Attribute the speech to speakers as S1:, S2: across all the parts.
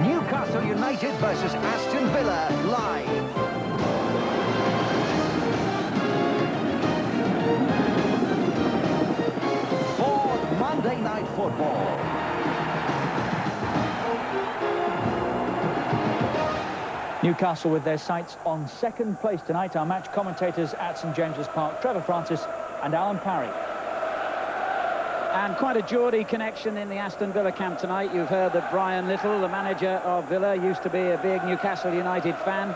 S1: Newcastle United versus Aston Villa live. For Monday Night Football.
S2: Newcastle with their sights on second place tonight. Our match commentators at St James's Park, Trevor Francis and Alan Parry. And quite a Geordie connection in the Aston Villa camp tonight. You've heard that Brian Little, the manager of Villa, used to be a big Newcastle United fan.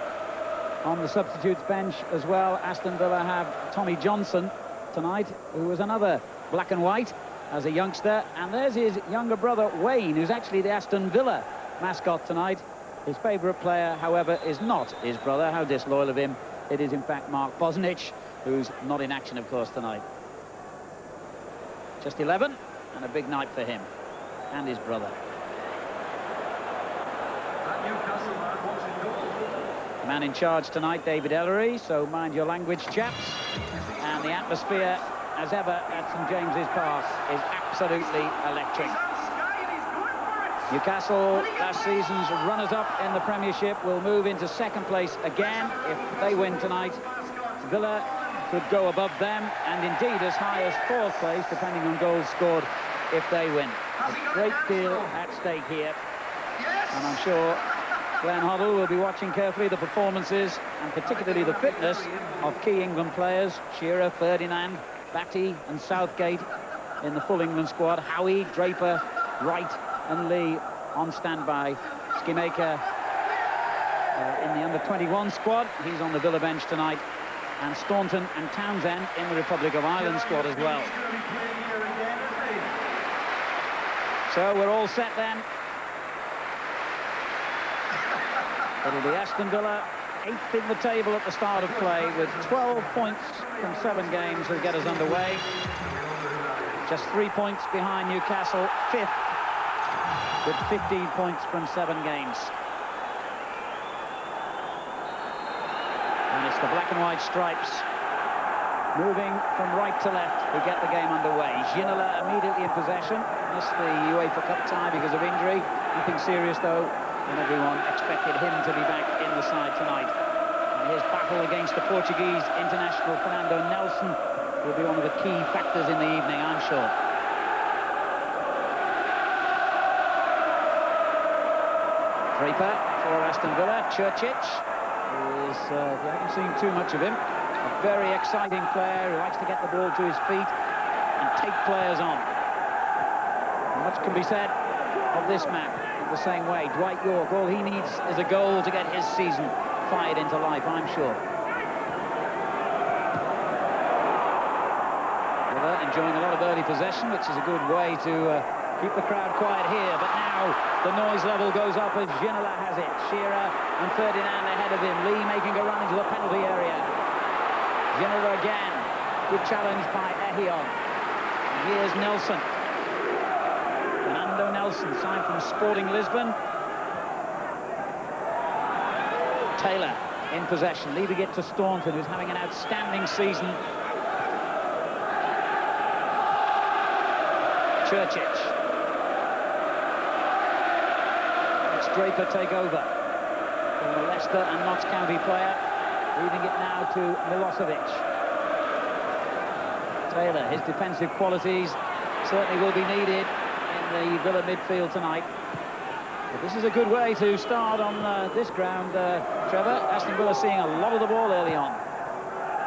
S2: On the substitutes bench as well, Aston Villa have Tommy Johnson tonight, who was another black and white as a youngster. And there's his younger brother, Wayne, who's actually the Aston Villa mascot tonight. His favourite player, however, is not his brother. How disloyal of him. It is, in fact, Mark Bosnich, who's not in action, of course, tonight. Just 11, and a big night for him and his brother. The man in charge tonight, David Ellery, so mind your language, chaps. And the atmosphere, as ever, at St James's Park is absolutely electric. Newcastle, last season's runners-up in the Premiership, will move into second place again if they win tonight. Villa could go above them, and indeed as high as fourth place, depending on goals scored, if they win. A great deal at stake here, and I'm sure Glenn Hoddle will be watching carefully the performances, and particularly the fitness of key England players, Shearer, Ferdinand, Batty and Southgate in the full England squad, Howie, Draper, Wright and Lee on standby. Skimmaker in the under-21 squad, he's on the Villa bench tonight. And Staunton and Townsend in the Republic of Ireland squad as well. So we're all set then. It'll be Aston Villa, 8th in the table at the start of play, with 12 points from 7 games will get us underway. Just 3 points behind Newcastle, 5th, with 15 points from 7 games. And it's the black and white stripes moving from right to left to get the game underway. Ginola immediately in possession. Missed the UEFA Cup tie because of injury. Nothing serious though, and everyone expected him to be back in the side tonight. And his battle against the Portuguese international Fernando Nelson will be one of the key factors in the evening, I'm sure. Draper for Aston Villa. Churchich is, you haven't seen too much of him, a very exciting player who likes to get the ball to his feet and take players on. And much can be said of this man in the same way. Dwight York, all he needs is a goal to get his season fired into life, I'm sure. Villa enjoying a lot of early possession, which is a good way to keep the crowd quiet here, but now the noise level goes up as Ginola has it. Shearer and Ferdinand ahead of him. Lee making a run into the penalty area. Ginola again. Good challenge by Ehion. And here's Nelson. Fernando Nelson, signed from Sporting Lisbon. Taylor in possession, leaving it to Staunton, who's having an outstanding season. Churchich. Draper take over from the Leicester and Notts County player, leaving it now to Milosevic. Taylor, his defensive qualities certainly will be needed in the Villa midfield tonight. But this is a good way to start on this ground, Trevor. Aston Villa seeing a lot of the ball early on.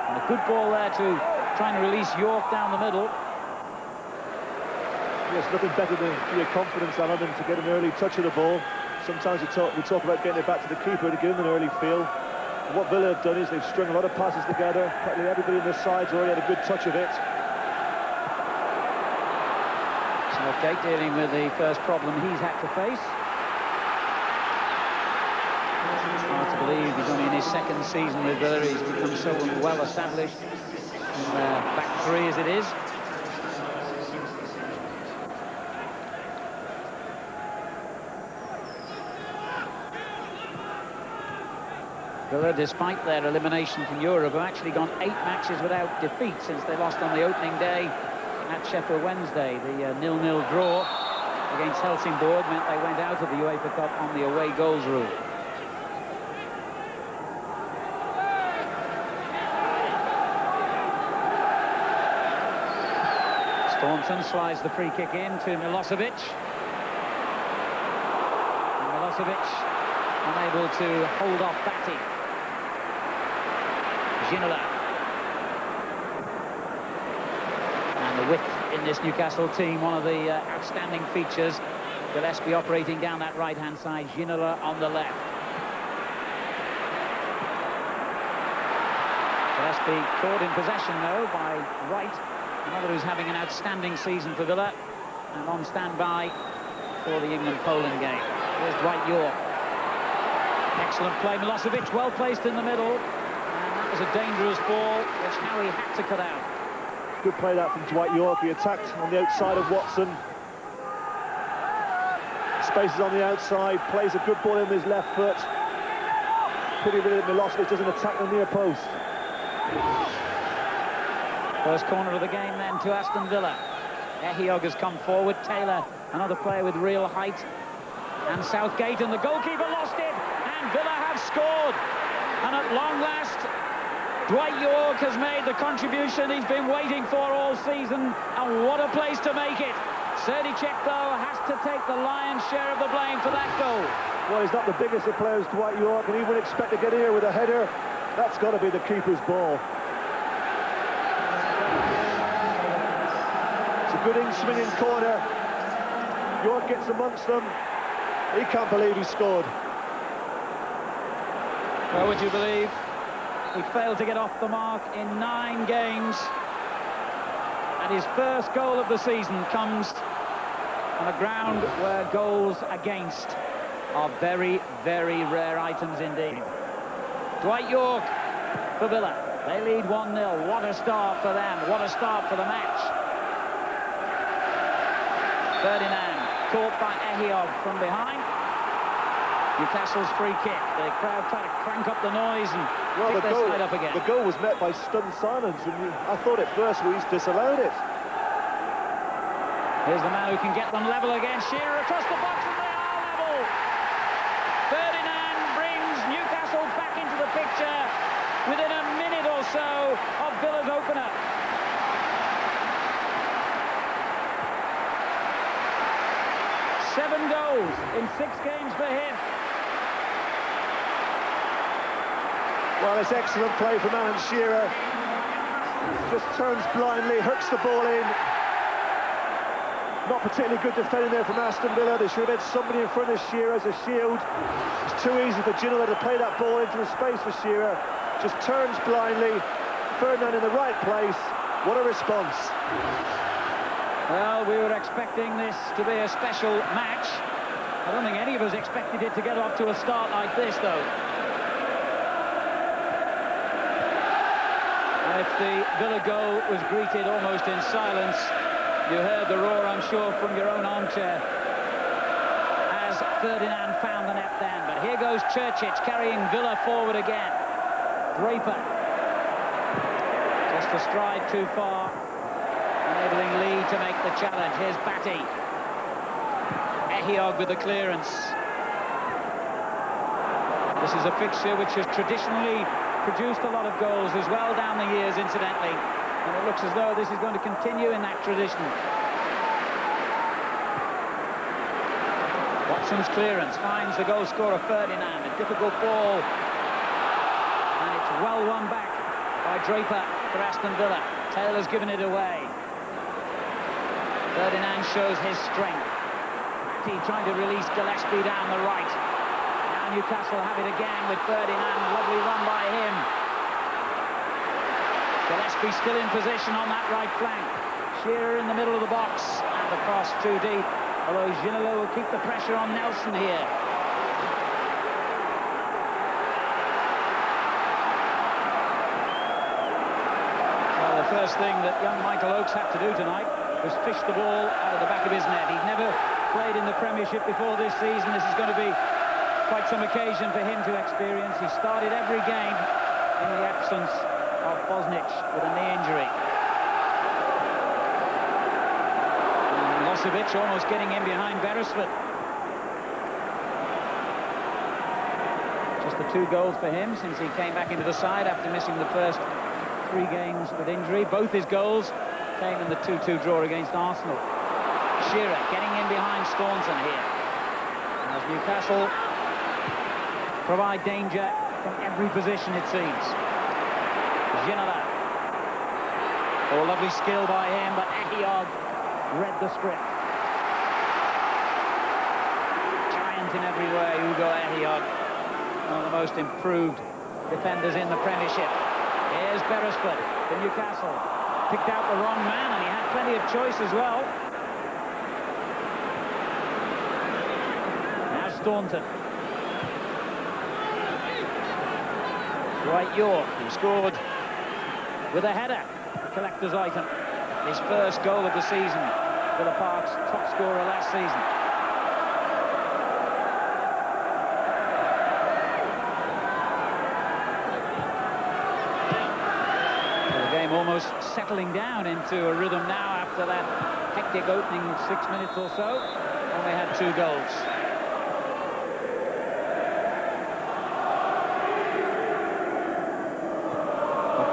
S2: And a good ball there to try and release York down the middle.
S3: Yes, nothing better than for your confidence, Alan, than to get an early touch of the ball. Sometimes we talk about getting it back to the keeper to give him an early feel. And what Villa have done is they've strung a lot of passes together. Practically everybody on their sides already had a good touch of it.
S2: Southgate dealing with the first problem he's had to face. It's hard to believe he's only in his second season with Villa. He's become so well established in back three as it is. Villa, despite their elimination from Europe, have actually gone 8 matches without defeat since they lost on the opening day at Sheffield Wednesday. The 0-0 draw against Helsingborg meant they went out of the UEFA Cup on the away goals rule. Staunton slides the free kick in to Milosevic. And Milosevic unable to hold off Batty. Ginola. And the width in this Newcastle team, one of the outstanding features. Gillespie operating down that right-hand side, Ginola on the left. Gillespie caught in possession, though, by Wright, another who's having an outstanding season for Villa, and on standby for the England-Poland game. Here's Dwight York. Excellent play. Milosevic well placed in the middle, and that was a dangerous ball, which Howie had to cut out.
S3: Good play that from Dwight York. He attacked on the outside of Watson. Spaces on the outside, plays a good ball in with his left foot. Pity that Milosevic doesn't attack the near post.
S2: First corner of the game then to Aston Villa. Ehiog has come forward. Taylor, another player with real height. And Southgate, and the goalkeeper lost it. And Villa have scored. And at long last, Dwight York has made the contribution he's been waiting for all season. And what a place to make it. Serdicek, though, has to take the lion's share of the blame for that goal.
S3: Well, he's not the biggest of players, Dwight York, and he wouldn't expect to get here with a header. That's got to be the keeper's ball. It's a good in-swinging corner. York gets amongst them. He can't believe he scored.
S2: Well, would you believe he failed to get off the mark in 9 games, and his first goal of the season comes on a ground where goals against are very, very rare items indeed. Dwight York for Villa. They lead 1-0. What a start for them. What a start for the match. Ferdinand caught by Ehiog from behind. Newcastle's free kick. The crowd try to crank up the noise and pick their side up again.
S3: The goal was met by stunned silence, and I thought at first we disallowed it.
S2: Here's the man who can get them level again. Shearer across the box, and they are level. Ferdinand brings Newcastle back into the picture within a minute or so of Villa's opener. Seven goals in 6 games for him.
S3: Well, it's excellent play from Alan Shearer. Just turns blindly, hooks the ball in. Not particularly good defending there from Aston Villa. They should have had somebody in front of Shearer as a shield. It's too easy for Ginola to play that ball into the space for Shearer. Just turns blindly. Ferdinand in the right place. What a response.
S2: Well, we were expecting this to be a special match. I don't think any of us expected it to get off to a start like this, though. If the Villa goal was greeted almost in silence, you heard the roar, I'm sure, from your own armchair as Ferdinand found the net then. But here goes Churchic carrying Villa forward again. Draper just a stride too far, enabling Lee to make the challenge. Here's Batty. Ehiog with the clearance. This is a fixture which has traditionally produced a lot of goals as well down the years, incidentally. And it looks as though this is going to continue in that tradition. Watson's clearance finds the goal scorer Ferdinand. A difficult ball. And it's well won back by Draper for Aston Villa. Taylor's given it away. Ferdinand shows his strength. Batty trying to release Gillespie down the right. Now Newcastle have it again with Ferdinand. Lovely run by him. Gillespie still in position on that right flank. Shearer in the middle of the box. And the cross too deep. Although Ginola will keep the pressure on Nelson here. Well, the first thing that young Michael Oakes had to do tonight was fish the ball out of the back of his net. He'd never played in the Premiership before this season. This is going to be quite some occasion for him to experience. He started every game in the absence of Bosnich with a knee injury. And Milosevic almost getting in behind Beresford. Just the 2 goals for him since he came back into the side after missing the first 3 games with injury. Both his goals came in the 2-2 draw against Arsenal. Shearer getting in behind Staunton here. As Newcastle provide danger from every position, it seems. Ginola. Oh, lovely skill by him, but Ehiyog read the script. Giant in every way, Ugo Ehiyog. One of the most improved defenders in the Premiership. Here's Beresford for Newcastle. Picked out the wrong man, and he had plenty of choice as well. Now Staunton. Dwight York, who scored with a header, the collector's item. His first goal of the season, Villa Park's top scorer last season. The game almost settling down into a rhythm now after that hectic opening 6 minutes or so, and we had 2 goals.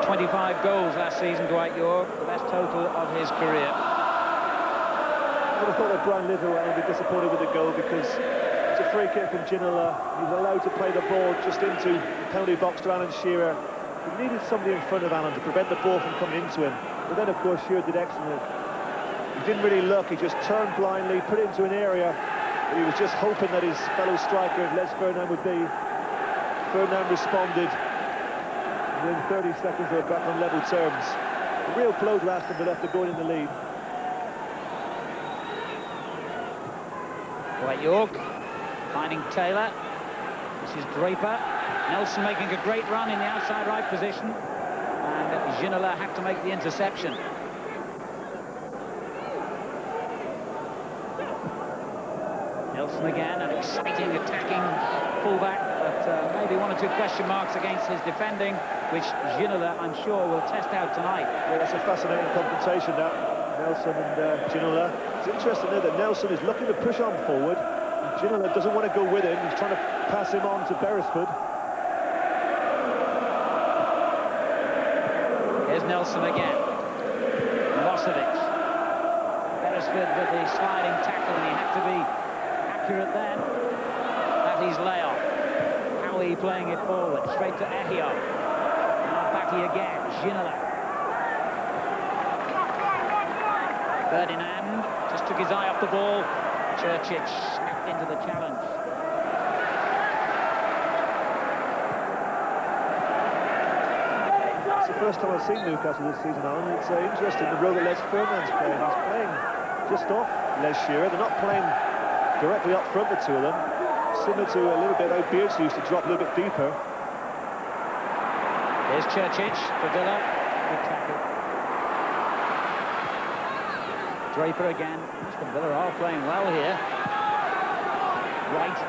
S2: 25 goals last season, Dwight York, the best total of his career.
S3: I would have thought that Brian Little would be disappointed with the goal because it's a free kick from Ginola. He's allowed to play the ball just into the penalty box to Alan Shearer. He needed somebody in front of Alan to prevent the ball from coming into him. But then, of course, Shearer did excellent. He didn't really look. He just turned blindly, put it into an area that he was just hoping that his fellow striker, Les Ferdinand, would be. Ferdinand responded. Within 30 seconds they were back on level terms. A real blow to Aston Villa after going in the lead.
S2: Dwight York finding Taylor. This is Draper. Nelson making a great run in the outside right position, and Ginola had to make the interception. Nelson again, an exciting attacking fullback, but maybe 1 or 2 question marks against his defending, which Ginola, I'm sure, will test out tonight.
S3: Yeah, that's a fascinating confrontation, that, Nelson and Ginola. It's interesting there that Nelson is looking to push on forward, and Ginola doesn't want to go with him. He's trying to pass him on to Beresford.
S2: Here's Nelson again. Milosevic. Beresford with the sliding tackle, and he had to be accurate then. That is layoff. Howie playing it forward, straight to Ehiyog. Now Baki again, Ginola. Ferdinand just took his eye off the ball. Churchill snapped into the challenge.
S3: It's the first time I've seen Newcastle this season, Alan. It's interesting, the role that Les Ferdinand's playing. He's playing just off Les Shearer. They're not playing directly up front, the 2 of them. Similar to a little bit how Beardsley used to drop a little bit deeper.
S2: Here's Churchill for Villa. Good tackle. Draper again. Aston Villa are playing well here. Wright.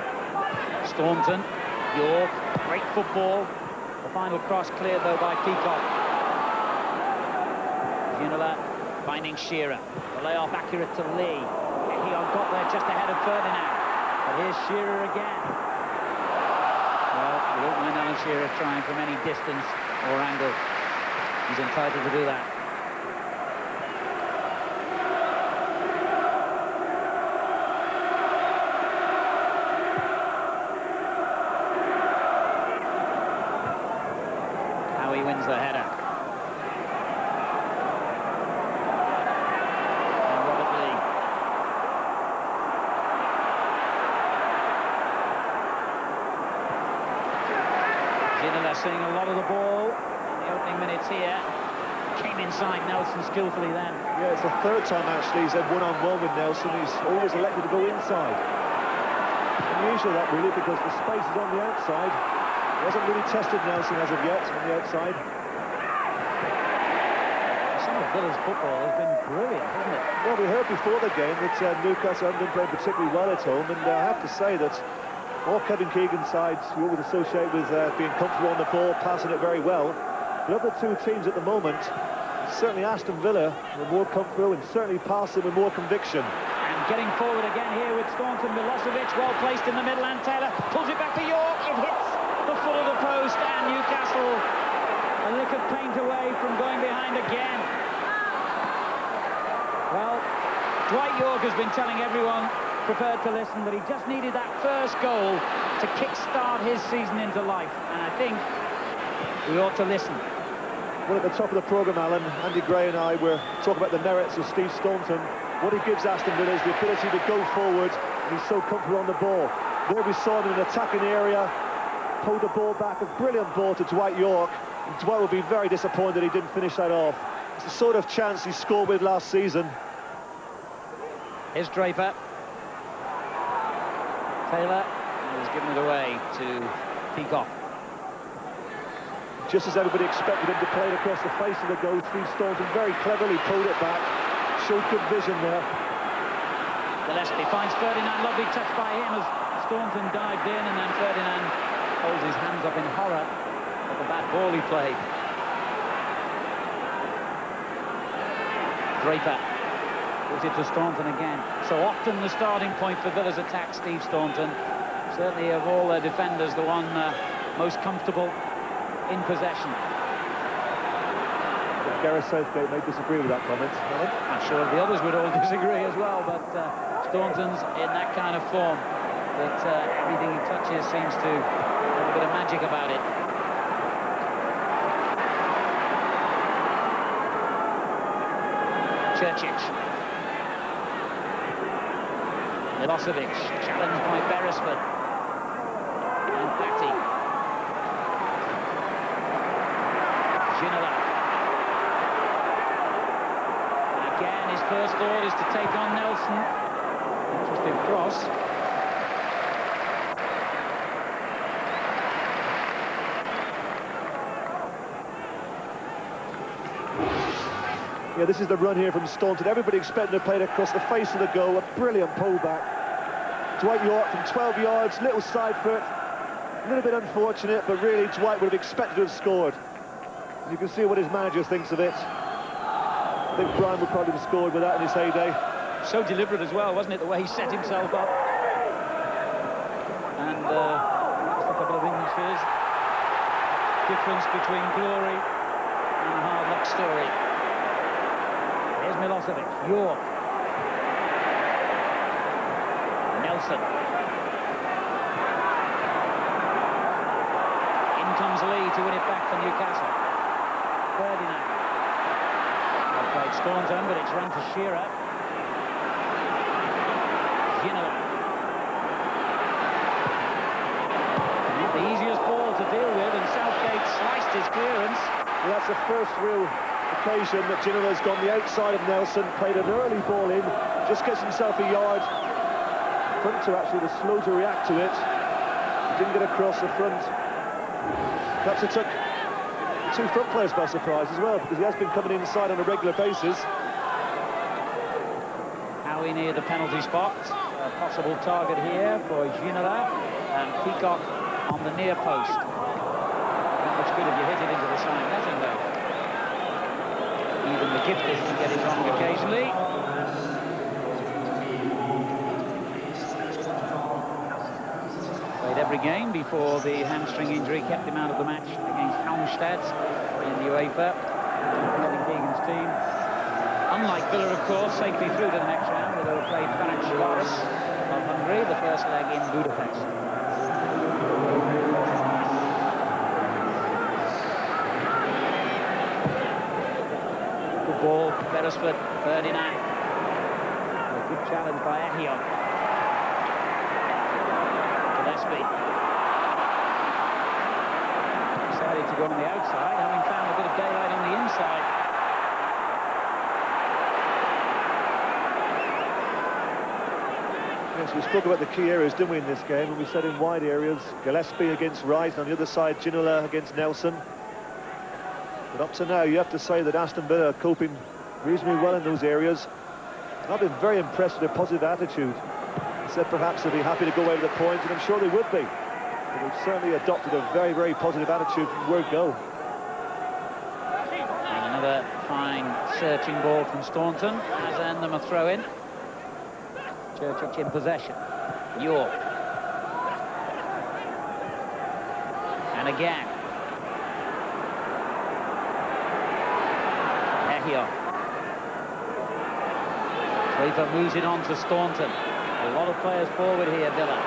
S2: Staunton. York. Great football. The final cross cleared, though, by Peacock. Ginola finding Shearer. The layoff accurate to Lee. He got there just ahead of Ferdinand. But here's Shearer again. Well, you won't mind Alan Shearer trying from any distance or angle. He's entitled to do that. Howie wins the header. Seeing a lot of the ball in the opening minutes here. Came inside Nelson skillfully then.
S3: Yeah, it's the 3rd time actually he's had one-on-one with Nelson. He's always elected to go inside. Unusual that really, because the space is on the outside. He hasn't really tested Nelson as of yet on the outside.
S2: Some of Villa's football has been brilliant, hasn't it?
S3: Well, we heard before the game that Newcastle haven't been playing particularly well at home, and I have to say that all Kevin Keegan's sides you always associate with being comfortable on the ball, passing it very well. The other 2 teams at the moment, certainly Aston Villa were more comfortable and certainly passing with more conviction.
S2: getting forward again here with Staunton. Milosevic, well placed in the middle, and Taylor pulls it back to York. It hits the foot of the post, and Newcastle a lick of paint away from going behind again. Well, Dwight York has been telling everyone prepared to listen that he just needed that first goal to kick-start his season into life, and I think we ought to listen.
S3: Well, at the top of the programme, Alan, Andy Gray and I were talking about the merits of Steve Staunton. What he gives Aston Villa is the ability to go forward, and he's so comfortable on the ball. There we saw him in an attacking area, pulled the ball back, a brilliant ball to Dwight York. And Dwight will be very disappointed he didn't finish that off. It's the sort of chance he scored with last season.
S2: Here's Draper. Taylor has given it away to Peacock.
S3: Just as everybody expected him to play it across the face of the goal, Steve Staunton very cleverly pulled it back, showed good vision there.
S2: Gillespie finds Ferdinand, lovely touch by him as Staunton dived in, and then Ferdinand holds his hands up in horror at the bad ball he played. Draper gives it to Staunton again. So often the starting point for Villa's attack, Steve Staunton. Certainly of all their defenders, the one most comfortable in possession.
S3: Gareth Southgate may disagree with that comment.
S2: I'm sure the others would all disagree as well, but Staunton's in that kind of form that everything he touches seems to have a bit of magic about it. Churchic. Milosevic, challenged by Beresford. And Batty. Ginola. Again, his first thought is to take on Nelson. Interesting cross.
S3: Yeah, this is the run here from Staunton. Everybody expecting to play it across the face of the goal. A brilliant pullback. Dwight York from 12 yards, little side foot. A little bit unfortunate, but really Dwight would have expected to have scored. You can see what his manager thinks of it. I think Brian would probably have scored with that in his heyday.
S2: So deliberate as well, wasn't it, the way he set himself up? And just a couple of inches. Difference between glory and a hard luck story. Here's Milosevic, York. Nelson. In comes Lee to win it back for Newcastle. Ferdinand. Well played Staunton, but it's run to Shearer. Ginola. Not the easiest ball to deal with, and Southgate sliced his clearance.
S3: Well, that's the first real occasion that Ginola's gone the outside of Nelson, played an early ball in, just gets himself a yard. Front actually was slow to react to it. He didn't get across the front. Perhaps it took two front players by surprise as well, because he has been coming inside on a regular basis.
S2: Howie near the penalty spot. A possible target here for Ginola, and Peacock on the near post. Not much good if you hit it into the side netting, though. Even the gifted can get it wrong occasionally. Played every game before the hamstring injury kept him out of the match against Halmstad in the UEFA. Kevin Keegan's team. Unlike Villa, of course, safely through to the next round, where they will play Ferencváros of Hungary, the first leg in Budapest. Good ball, Beresford, Ferdinand. A good challenge by Ahion. Gillespie. Decided to go on the outside, having found a bit of daylight on the inside.
S3: Yes, we spoke about the key areas, didn't we, in this game? And we said in wide areas, Gillespie against Wright, and on the other side, Ginola against Nelson. But up to now, you have to say that Aston Villa are coping reasonably well in those areas. And I've been very impressed with their positive attitude. I said perhaps they'll be happy to go away with a point, and I'm sure they would be. But they've certainly adopted a very, very positive attitude from word go.
S2: And another fine searching ball from Staunton, has earned them a throw-in. Church in possession. York. And again. Ehio. Sleeper moves it on to Staunton. A lot of players forward here, Villa.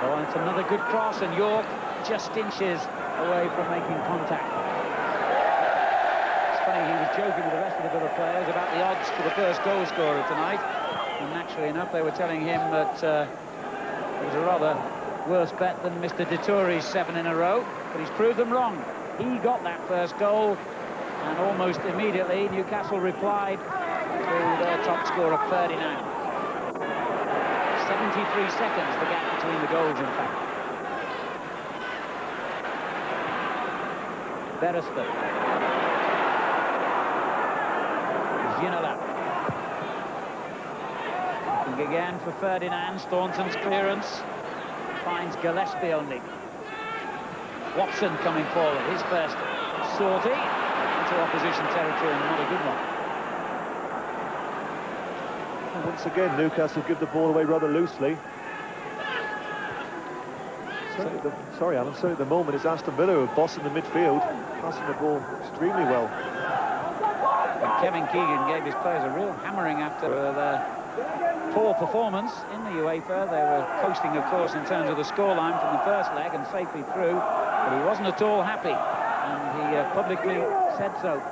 S2: Oh, it's another good cross, and York just inches away from making contact. It's funny, he was joking with the rest of the Villa players about the odds for the first goal scorer tonight. And naturally enough, they were telling him that it was a rather worse bet than Mr. Dettori's 7 in a row. But he's proved them wrong. He got that first goal, and almost immediately Newcastle replied to their top scorer, Ferdinand. 73 seconds, the gap between the goals, in fact. Beresford. Ginola. Looking again for Ferdinand. Staunton's clearance. Finds Gillespie only. Watson coming forward. His first sortie into opposition territory, and not a good one.
S3: Once again, Newcastle give the ball away rather loosely. Sorry, Alan. Certainly at the moment, it's Aston Villa who are bossing the midfield, passing the ball extremely well.
S2: And Kevin Keegan gave his players a real hammering after their poor performance in the UEFA. They were coasting, of course, in terms of the scoreline from the first leg and safely through, but he wasn't at all happy, and he publicly said so.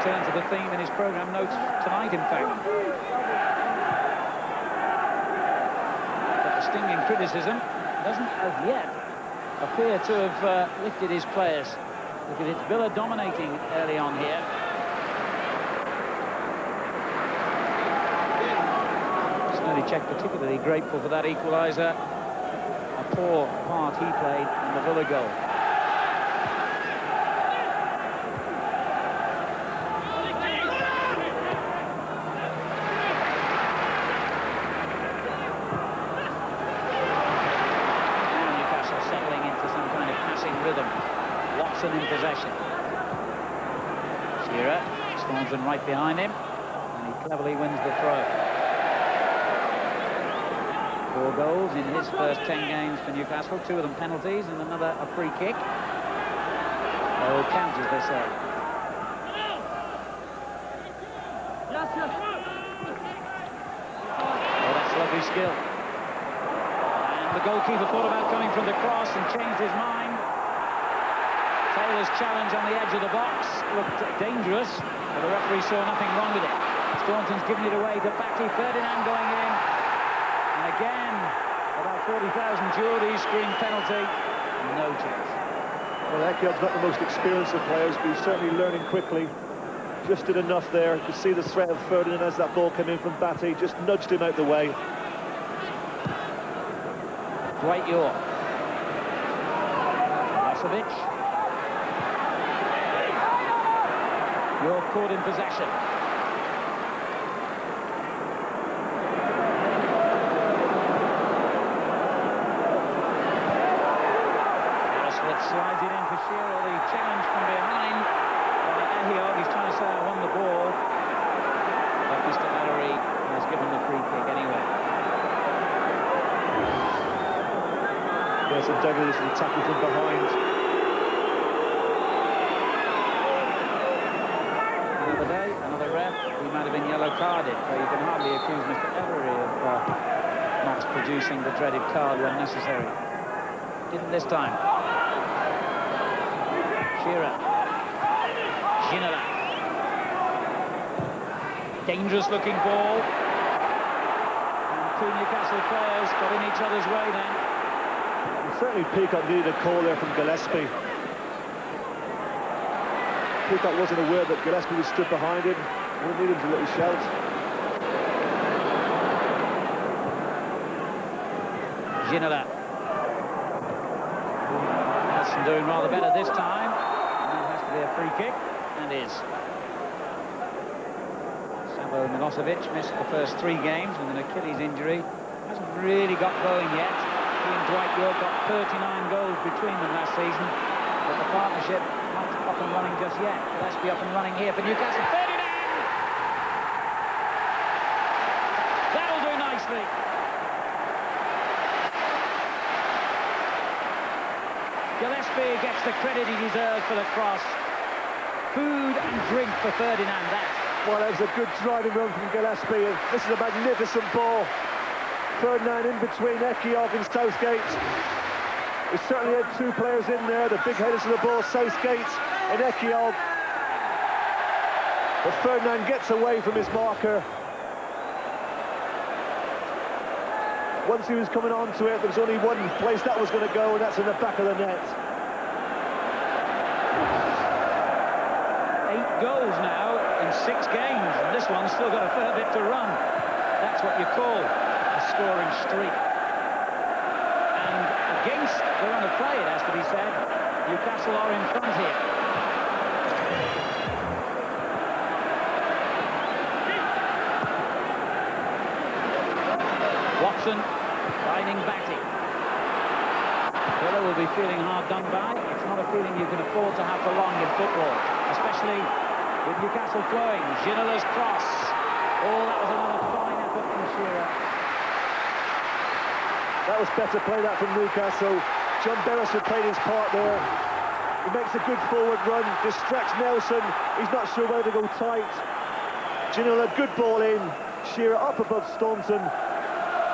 S2: Return to the theme in his programme notes tonight, in fact. But the stinging criticism doesn't as yet appear to have lifted his players. Look at it, Villa dominating early on here. Czech particularly grateful for that equaliser. A poor part he played in the Villa goal. Now Newcastle settling into some kind of passing rhythm. Watson in possession. Shearer, Staunton right behind him, and he cleverly wins the throw. 4 goals in his first 10 games for Newcastle, 2 of them penalties and another a free kick. They all count, as they say. Oh, that's lovely skill. And the goalkeeper thought about coming from the cross and changed his mind. Taylor's challenge on the edge of the box looked dangerous, but the referee saw nothing wrong with it. Staunton's given it away to Batty. Ferdinand going in. And again, about 40,000 Geordies scream penalty. No chance.
S3: Well, Ekiov's not the most experienced of players, but he's certainly learning quickly. Just did enough there. You could see the threat of Ferdinand as that ball came in from Batty. Just nudged him out the way.
S2: Dwight York. Vasovic. York caught in possession. Slides it in for Shearer, the challenge from behind by Ehio. He's trying to say, I won the ball. But Mr. Ellery has given the free kick anyway.
S3: Yes, and Douglas is attacking from behind.
S2: Another day, another ref. He might have been yellow carded, so you can hardly accuse Mr. Ellery of not producing the dreaded card when necessary. Didn't this time. Shearer. Ginola. Dangerous looking ball. And 2 Newcastle players got in each other's way then.
S3: And certainly Peacock needed a call there from Gillespie. Peacock wasn't aware that Gillespie was stood behind him. We needed him to let him shout.
S2: Ginola. Aston doing rather better this time. A free kick, and is. Savo Milosevic missed the first 3 games with an Achilles injury. Hasn't really got going yet. He and Dwight York got 39 goals between them last season, but the partnership not up and running just yet. Gillespie up and running here for Newcastle. Ferdinand! nicely. Gillespie gets the credit he deserves for the cross. Food and drink for Ferdinand, that.
S3: Well, that was a good driving run from Gillespie, and this is a magnificent ball. Ferdinand in between Ekiog and Southgate. He certainly had two players in there, the big headers of the ball, Southgate and Ekiog. But Ferdinand gets away from his marker. Once he was coming onto it, there was only one place that was going to go, and that's in the back of the net.
S2: 8 goals now in 6 games, and this one's still got a fair bit to run. That's what you call a scoring streak. And against the run of play, it has to be said, Newcastle are in front here. Watson finding Batty. Villa will be feeling hard done by. It's not a feeling you can afford to have for long in football, especially with Newcastle flowing. Ginola's cross. Oh, that was another fine effort from Shearer.
S3: That was better play, that from Newcastle. John Beresford played his part there. He makes a good forward run, distracts Nelson. He's not sure whether to go tight. Ginola, good ball in. Shearer up above Staunton.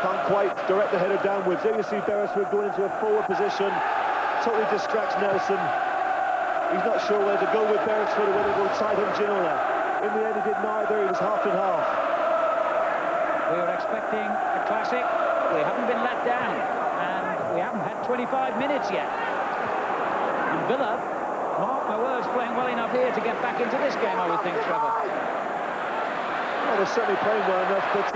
S3: Can't quite direct the header downwards. There you see Beresford going into a forward position. Totally distracts Nelson. He's not sure whether to go with Beresford or whether to go tight on Ginola. In the end, he did neither. He was half and half.
S2: We were expecting a classic. We haven't been let down. And we haven't had 25 minutes yet. And Villa, mark my words, playing well enough here to get back into this game, I would think, Trevor.
S3: Well, they're certainly playing well enough, but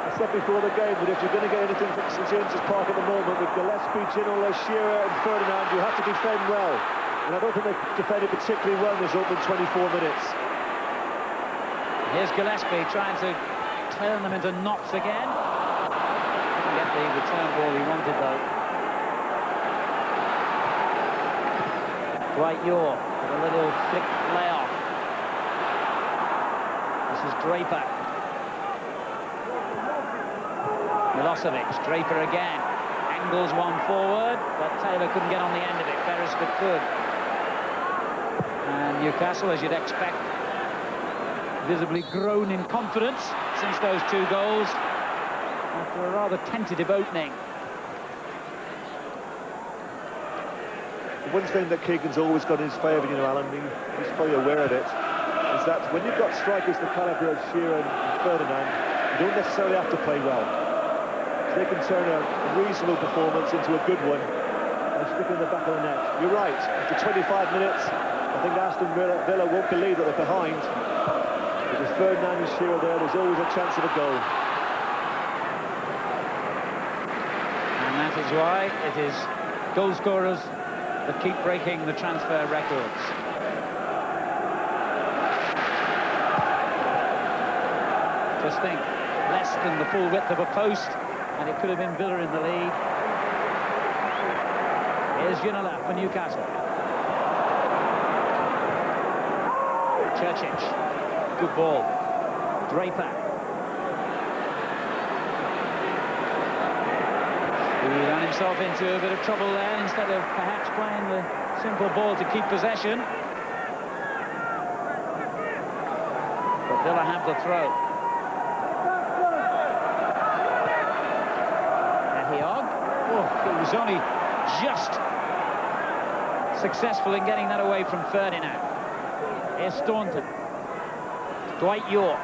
S3: I said before the game that if you're going to get anything from St James's Park at the moment with Gillespie, Ginola, Shearer and Ferdinand, you have to defend well. And I don't think they've defended particularly well in this opening 24 minutes.
S2: Here's Gillespie trying to turn them into knots again. Didn't get the return ball he wanted, though. Dwight York with a little flick layoff. This is Draper. Milosevic, Draper again. Angles one forward, but Taylor couldn't get on the end of it. Beresford could. And Newcastle, as you'd expect, visibly grown in confidence since those 2 goals after a rather tentative opening.
S3: One thing that Keegan's always got in his favour, you know, Alan, he's fully aware of it, is that when you've got strikers the calibre of Shearer and Ferdinand, you don't necessarily have to play well. They can turn a reasonable performance into a good one and stick in the back of the net. You're right, after 25 minutes, I think Aston Villa won't believe that they're behind. But with Ferdinand and Shearer there, there's always a chance of a goal.
S2: And that is why it is goal scorers that keep breaking the transfer records. Just think, less than the full width of a post, and it could have been Villa in the lead. Here's Ginola for Newcastle. Churchill, good ball. Draper. He ran himself into a bit of trouble there instead of perhaps playing the simple ball to keep possession. But Villa have the throw. He was only just successful in getting that away from Ferdinand. Here's Staunton. Dwight York.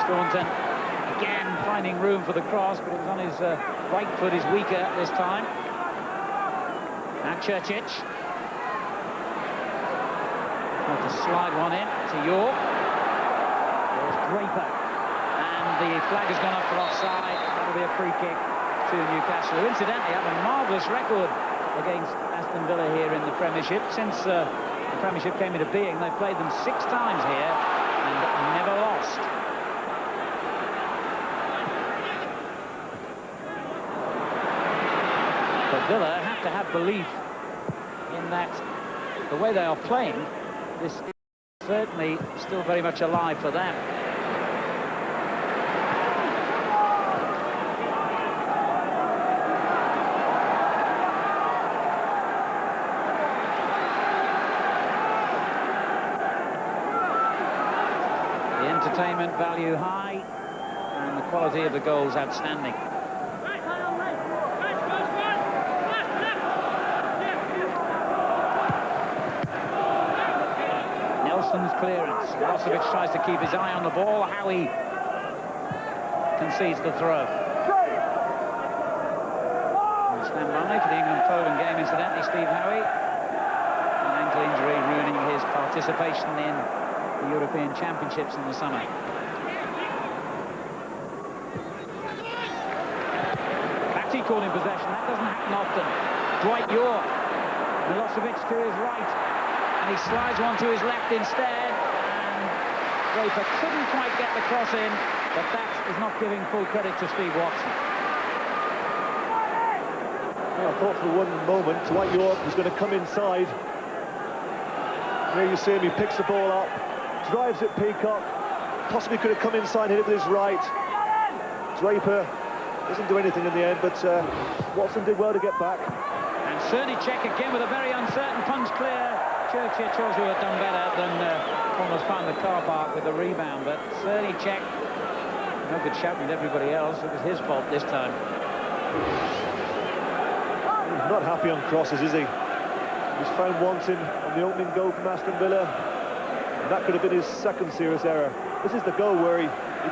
S2: Staunton again finding room for the cross, but it was on his right foot, is weaker this time. Now Churchill. Trying to slide one in to York. There's Draper. And the flag has gone up for offside. That'll be a free kick to Newcastle, who incidentally have a marvellous record against Aston Villa here in the Premiership. Since the Premiership came into being, they've played them 6 times here and never lost. But Villa have to have belief in that the way they are playing, this is certainly still very much alive for them. entertainment value high, and the quality of the goals outstanding. Nelson's clearance. Milosevic tries to keep his eye on the ball. Howie concedes the throw. Stand by for the England-Poland game, incidentally, Steve Howie. An ankle injury ruining his participation in the European Championships in the summer. Batty caught in possession. That doesn't happen often. Dwight York. Milosevic to his right. And he slides one to his left instead. And Draper couldn't quite get the cross in, but that is not giving full credit to Steve Watson.
S3: Well, I thought for one moment Dwight York was going to come inside. There you see him, he picks the ball up, drives at Peacock, possibly could have come inside, hit it with his right. Draper doesn't do anything in the end, but Watson did well to get back.
S2: And Cernicek again with a very uncertain punch clear. Churchill chose to have done better than almost found the car park with the rebound, but Cernicek, no good shouting at everybody else. It was his fault this time.
S3: He's not happy on crosses, is he? He's found wanting on the opening goal from Aston Villa. And that could have been his second serious error. This is the goal where he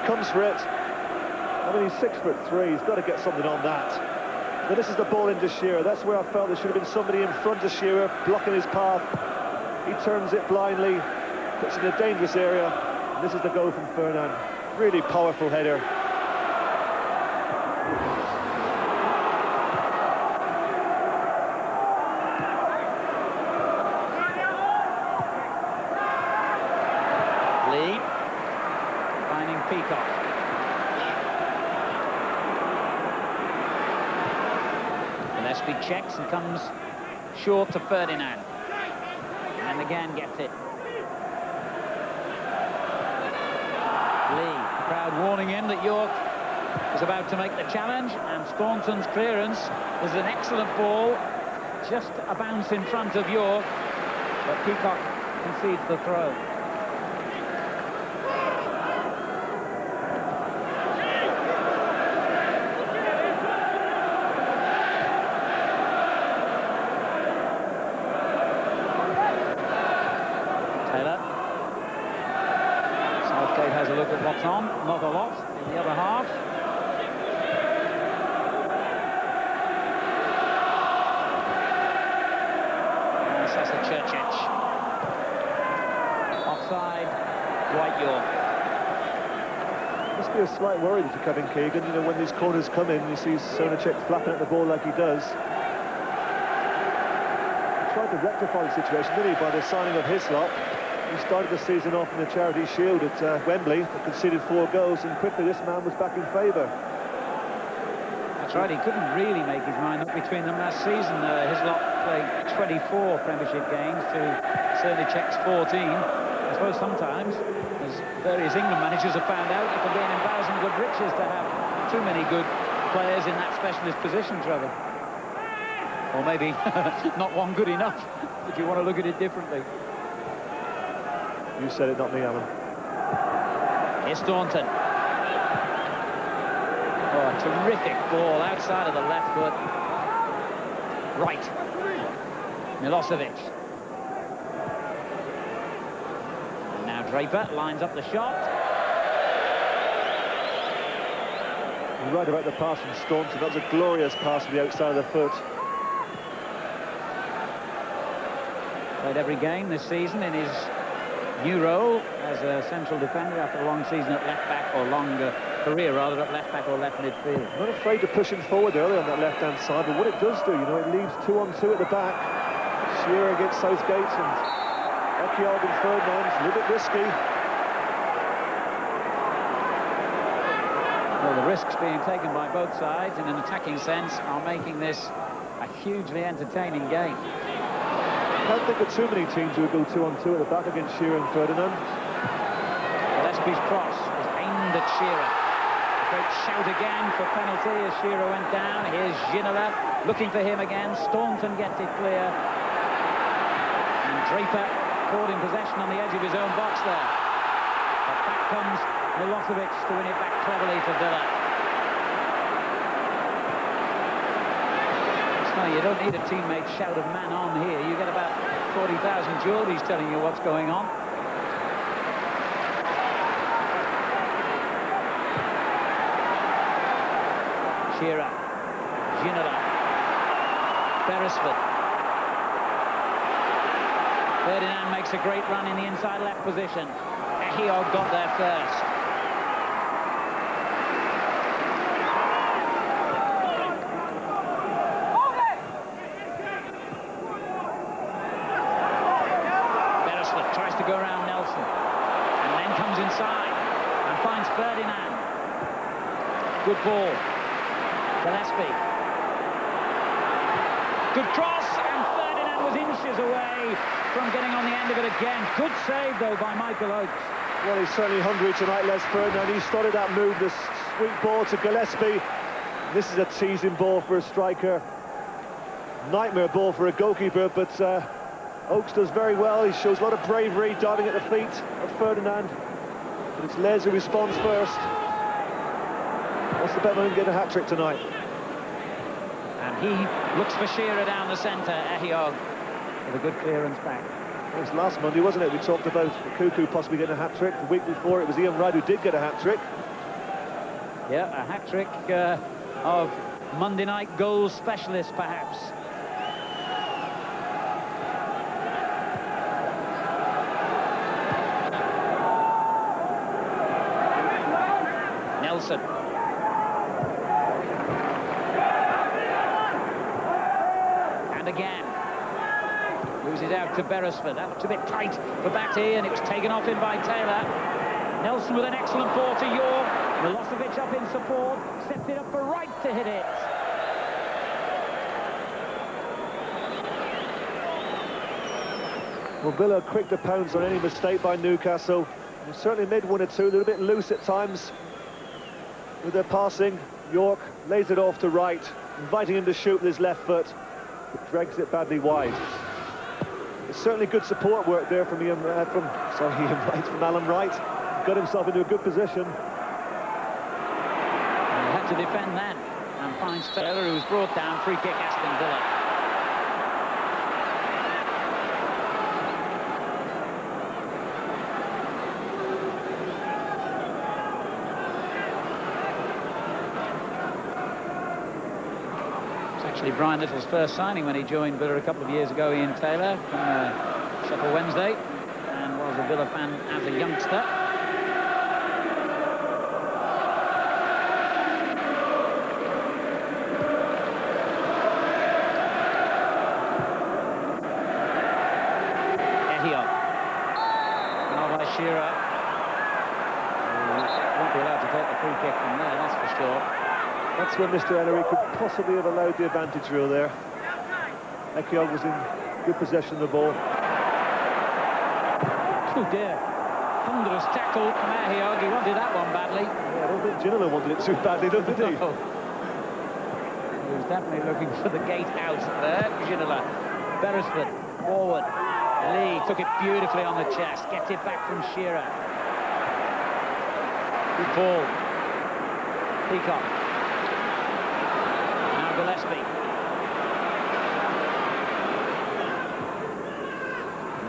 S3: comes for it. I mean, he's 6'3", he's got to get something on that. But this is the ball into Shearer. That's where I felt there should have been somebody in front of Shearer, blocking his path. He turns it blindly, puts it in a dangerous area. And this is the goal from Fernand. Really powerful header.
S2: Peacock. Gillespie checks and comes short to Ferdinand. And again gets it. Lee, the crowd warning him that York is about to make the challenge, and Staunton's clearance was an excellent ball, just a bounce in front of York, but Peacock concedes the throw. Has a look at what's on, not a lot in the other half. And Sasa Churchill. Offside, Dwight York.
S3: Must be a slight worry to Kevin Keegan, you know, when these corners come in, you see Cernicek flapping at the ball like he does. He tried to rectify the situation, didn't he, by the signing of Hislop. He started the season off in the Charity Shield at Wembley, but conceded 4 goals, and quickly this man was back in favour.
S2: That's right, he couldn't really make his mind up between them last season. Hislop played 24 Premiership games to Cernicek's 14. I suppose sometimes, as various England managers have found out, it can be an embarrassment of riches to have too many good players in that specialist position, Trevor. Or maybe not one good enough, if you want to look at it differently.
S3: You said it, not me, Alan.
S2: Here's Staunton. Oh, a terrific ball outside of the left foot. Right. Milosevic. And now Draper lines up the shot.
S3: You're right about the pass from Staunton. That was a glorious pass from the outside of the foot.
S2: Played every game this season in his new role as a central defender after a long season at left-back, or longer career rather, at left-back or left midfield.
S3: Not afraid to push him forward early on that left-hand side, but what it does do, you know, it leaves 2-on-2 at the back. Shearer against Southgate and Okiog and Ferdinand, a little bit risky.
S2: Well, the risks being taken by both sides in an attacking sense are making this a hugely entertaining game.
S3: I can't think of too many teams who would go 2-on-2 at the back against Shearer and Ferdinand.
S2: Gillespie's cross was aimed at Shearer. A great shout again for penalty as Shearer went down. Here's Ginola looking for him again. Staunton gets it clear. And Draper caught in possession on the edge of his own box there. But back comes Milosevic to win it back cleverly for Villa. No, you don't need a teammate shout of man on here. You get about 40,000 Geordies telling you what's going on. Shearer, Ginola, Beresford. Ferdinand makes a great run in the inside left position. Ehiog got there first. Beresford tries to go around Nelson and then comes inside and finds Ferdinand. Good ball. Gillespie. Good cross, and Ferdinand was inches away from getting on the end of it again. Good save, though, by Michael Oakes.
S3: Well, he's certainly hungry tonight, Les Ferdinand. He started that move, the sweet ball to Gillespie. This is a teasing ball for a striker. Nightmare ball for a goalkeeper, but Oakes does very well. He shows a lot of bravery, diving at the feet of Ferdinand. But it's Les who responds first. What's the bet on him getting a hat-trick tonight?
S2: And he looks for Shearer down the centre. Ehiog with a good clearance back.
S3: It was last Monday, wasn't it? We talked about Cuckoo possibly getting a hat-trick. The week before, it was Ian Wright who did get a hat-trick.
S2: Yeah, a hat-trick of Monday night goal specialist, perhaps. Nelson. And again. Loses out to Beresford. That looked a bit tight for Batty, and it was taken off in by Taylor. Nelson with an excellent ball to York. Milosevic up in support. Sets it up for Wright to hit it.
S3: Well, Villa quick to pounce on any mistake by Newcastle. They certainly made one or two, a little bit loose at times with their passing. York lays it off to Wright, inviting him to shoot with his left foot, but drags it badly wide. There's certainly good support work there from Alan Wright. Got himself into a good position.
S2: And he had to defend that, and finds Taylor, who's brought down. Free kick, Aston Villa. Actually Brian Little's first signing when he joined Villa a couple of years ago. Ian Taylor from Sheffield Wednesday, and was a Villa fan as a youngster. Ehiog. Now by Shearer. Won't be allowed to take the free kick from there, that's for sure.
S3: That's when Mr. Ellery could possibly have allowed the advantage rule there. Ehiog was in good possession of the ball.
S2: Oh dear. Thunderous tackle from Ehiog. He wanted that one badly.
S3: Yeah, I don't think Ginola wanted it too badly, did he?
S2: No. He was definitely looking for the gate out there. Ginola. Beresford forward. Lee took it beautifully on the chest. Gets it back from Shearer. Good ball. Peacock. Gillespie.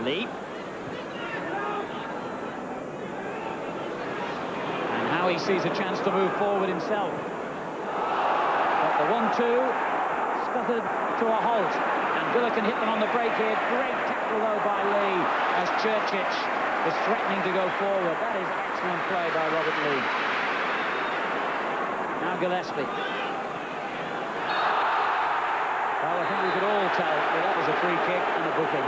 S2: Lee. And how he sees a chance to move forward himself. But the 1-2 scuttered to a halt. And Villa can hit them on the break here. Great tackle though by Lee as Churchich was threatening to go forward. That is excellent play by Robert Lee. Now Gillespie. Well, I think we could all tell that that was a free kick and a booking.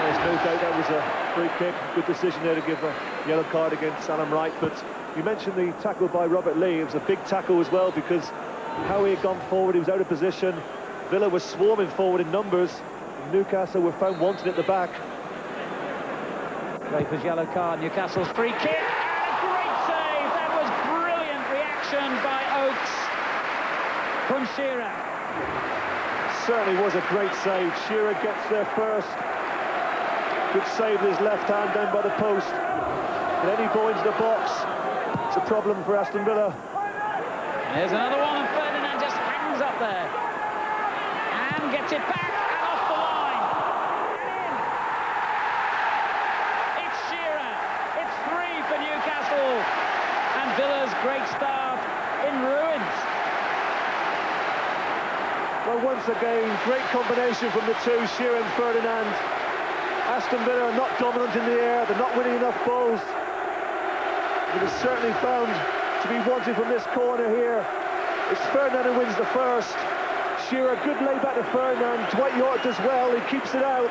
S3: There's no doubt that was a free kick. Good decision there to give a yellow card against Alan Wright. But you mentioned the tackle by Robert Lee. It was a big tackle as well because how he had gone forward, he was out of position. Villa was swarming forward in numbers. Newcastle were found wanting at the back.
S2: Draper's yellow card, Newcastle's free kick. Great save! That was brilliant reaction by Oakes. From Shearer.
S3: Certainly was a great save. Shearer gets there first. Good save with his left hand down by the post. But any ball into the box, it's a problem for Aston Villa.
S2: Here's another one, and Ferdinand just hangs up there. And gets it back and off the line. It's Shearer. It's 3 for Newcastle. And Villa's great start in ruins.
S3: Well, once again, great combination from the two, Shearer and Ferdinand. Aston Villa are not dominant in the air, they're not winning enough balls. It is certainly found to be wanted from this corner here. It's Ferdinand who wins the first. Shearer, good layback to Ferdinand. Dwight York does well, he keeps it out.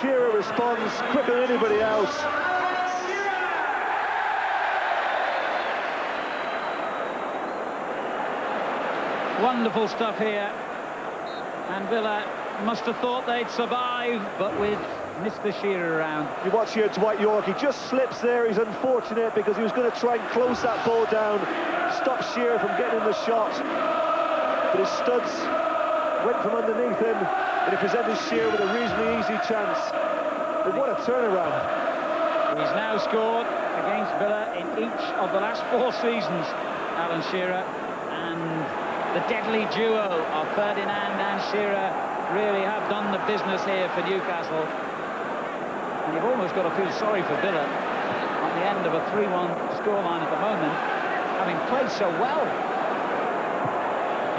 S3: Shearer responds quicker than anybody else.
S2: Wonderful stuff here. And Villa must have thought they'd survive, but with Mr. Shearer around.
S3: You watch here Dwight York, he just slips there. He's unfortunate because he was going to try and close that ball down, stop Shearer from getting in the shot. But his studs went from underneath him and he presented Shearer with a reasonably easy chance. But what a turnaround.
S2: He's now scored against Villa in each of the last 4 seasons, Alan Shearer. And the deadly duo of Ferdinand and Shearer really have done the business here for Newcastle. And you've almost got to feel sorry for Villa on the end of a 3-1 scoreline at the moment, having played so well.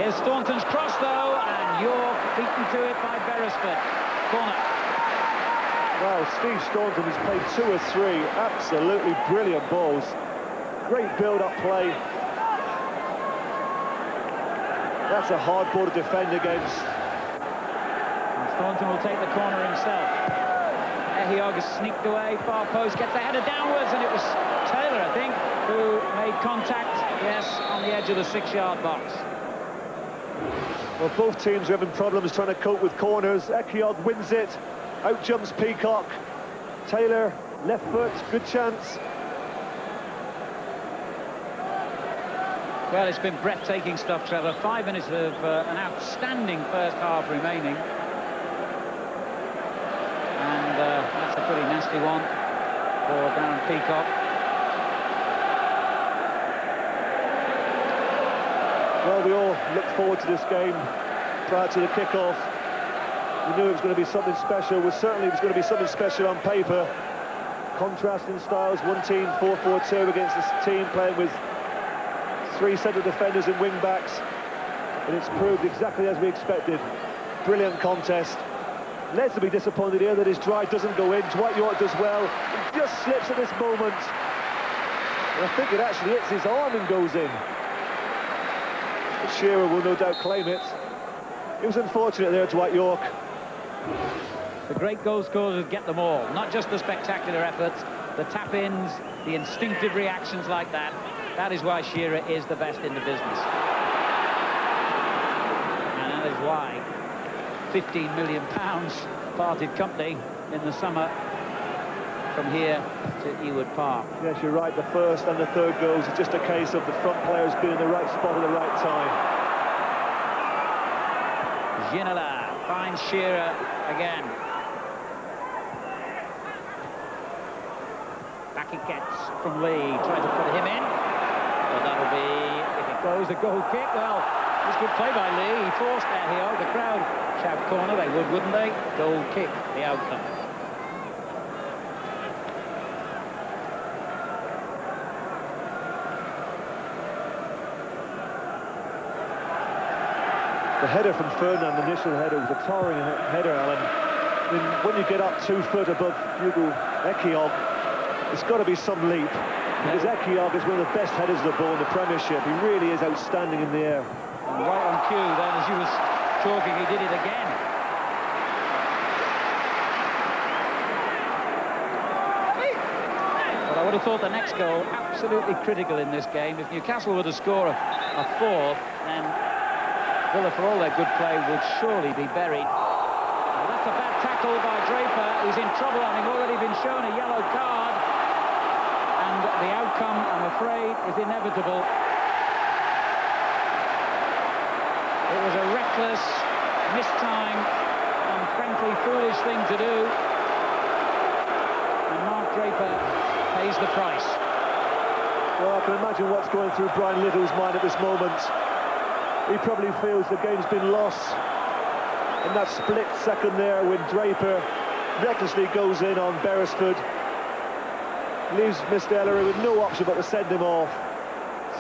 S2: Here's Staunton's cross, though, and York beaten to it by Beresford. Corner.
S3: Wow, Steve Staunton has played 2 or 3 absolutely brilliant balls. Great build-up play. That's a hard ball to defend against.
S2: And Staunton will take the corner himself. Ehiog has sneaked away, far post, gets the header downwards, and it was Taylor, I think, who made contact, yes, on the edge of the 6-yard box.
S3: Well, both teams are having problems trying to cope with corners. Ehiog wins it, out jumps Peacock. Taylor, left foot, good chance.
S2: Well, it's been breathtaking stuff, Trevor. 5 minutes of an outstanding first half remaining. And that's a pretty nasty one for Darren Peacock.
S3: Well, we all looked forward to this game prior to the kick-off. We knew it was going to be something special. Certainly it was going to be something special on paper. Contrasting styles, one team 4-4-2 against this team playing with 3 centre defenders and wing-backs. And it's proved exactly as we expected. Brilliant contest. Let's be disappointed here that his drive doesn't go in. Dwight York does well. He just slips at this moment. And I think it actually hits his arm and goes in. But Shearer will no doubt claim it. It was unfortunate there, Dwight York.
S2: The great goal scorers get them all, not just the spectacular efforts, the tap-ins, the instinctive reactions like that. That is why Shearer is the best in the business. And that is why £15 million parted company in the summer from here to Ewood Park.
S3: Yes, you're right. The first and the third goals is just a case of the front players being in the right spot at the right time.
S2: Ginola finds Shearer again. Back it gets from Lee, trying to put him in. But that'll be, if it goes, a goal kick. Well, it was good play by Lee. He forced Ehiog. The crowd shout corner. They would, wouldn't they? Goal kick, the outcome.
S3: The header from Ferdinand, the initial header, was a towering header, Alan. I mean, when you get up 2 foot above Hugo Ehiog, it's got to be some leap. Because Ehiog is one of the best headers of the ball in the Premiership. He really is outstanding in the air.
S2: And right on cue, then, as you was talking, he did it again. But I would have thought the next goal absolutely critical in this game. If Newcastle were to score a fourth, then Villa, for all their good play, would surely be buried. Well, that's a bad tackle by Draper. He's in trouble, having already been shown a yellow card. And the outcome, I'm afraid, is inevitable. It was a reckless, mistimed, and frankly foolish thing to do. And Mark Draper pays the price.
S3: Well, I can imagine what's going through Brian Little's mind at this moment. He probably feels the game's been lost in that split second there when Draper recklessly goes in on Beresford. Leaves Mr. Ellery with no option but to send him off.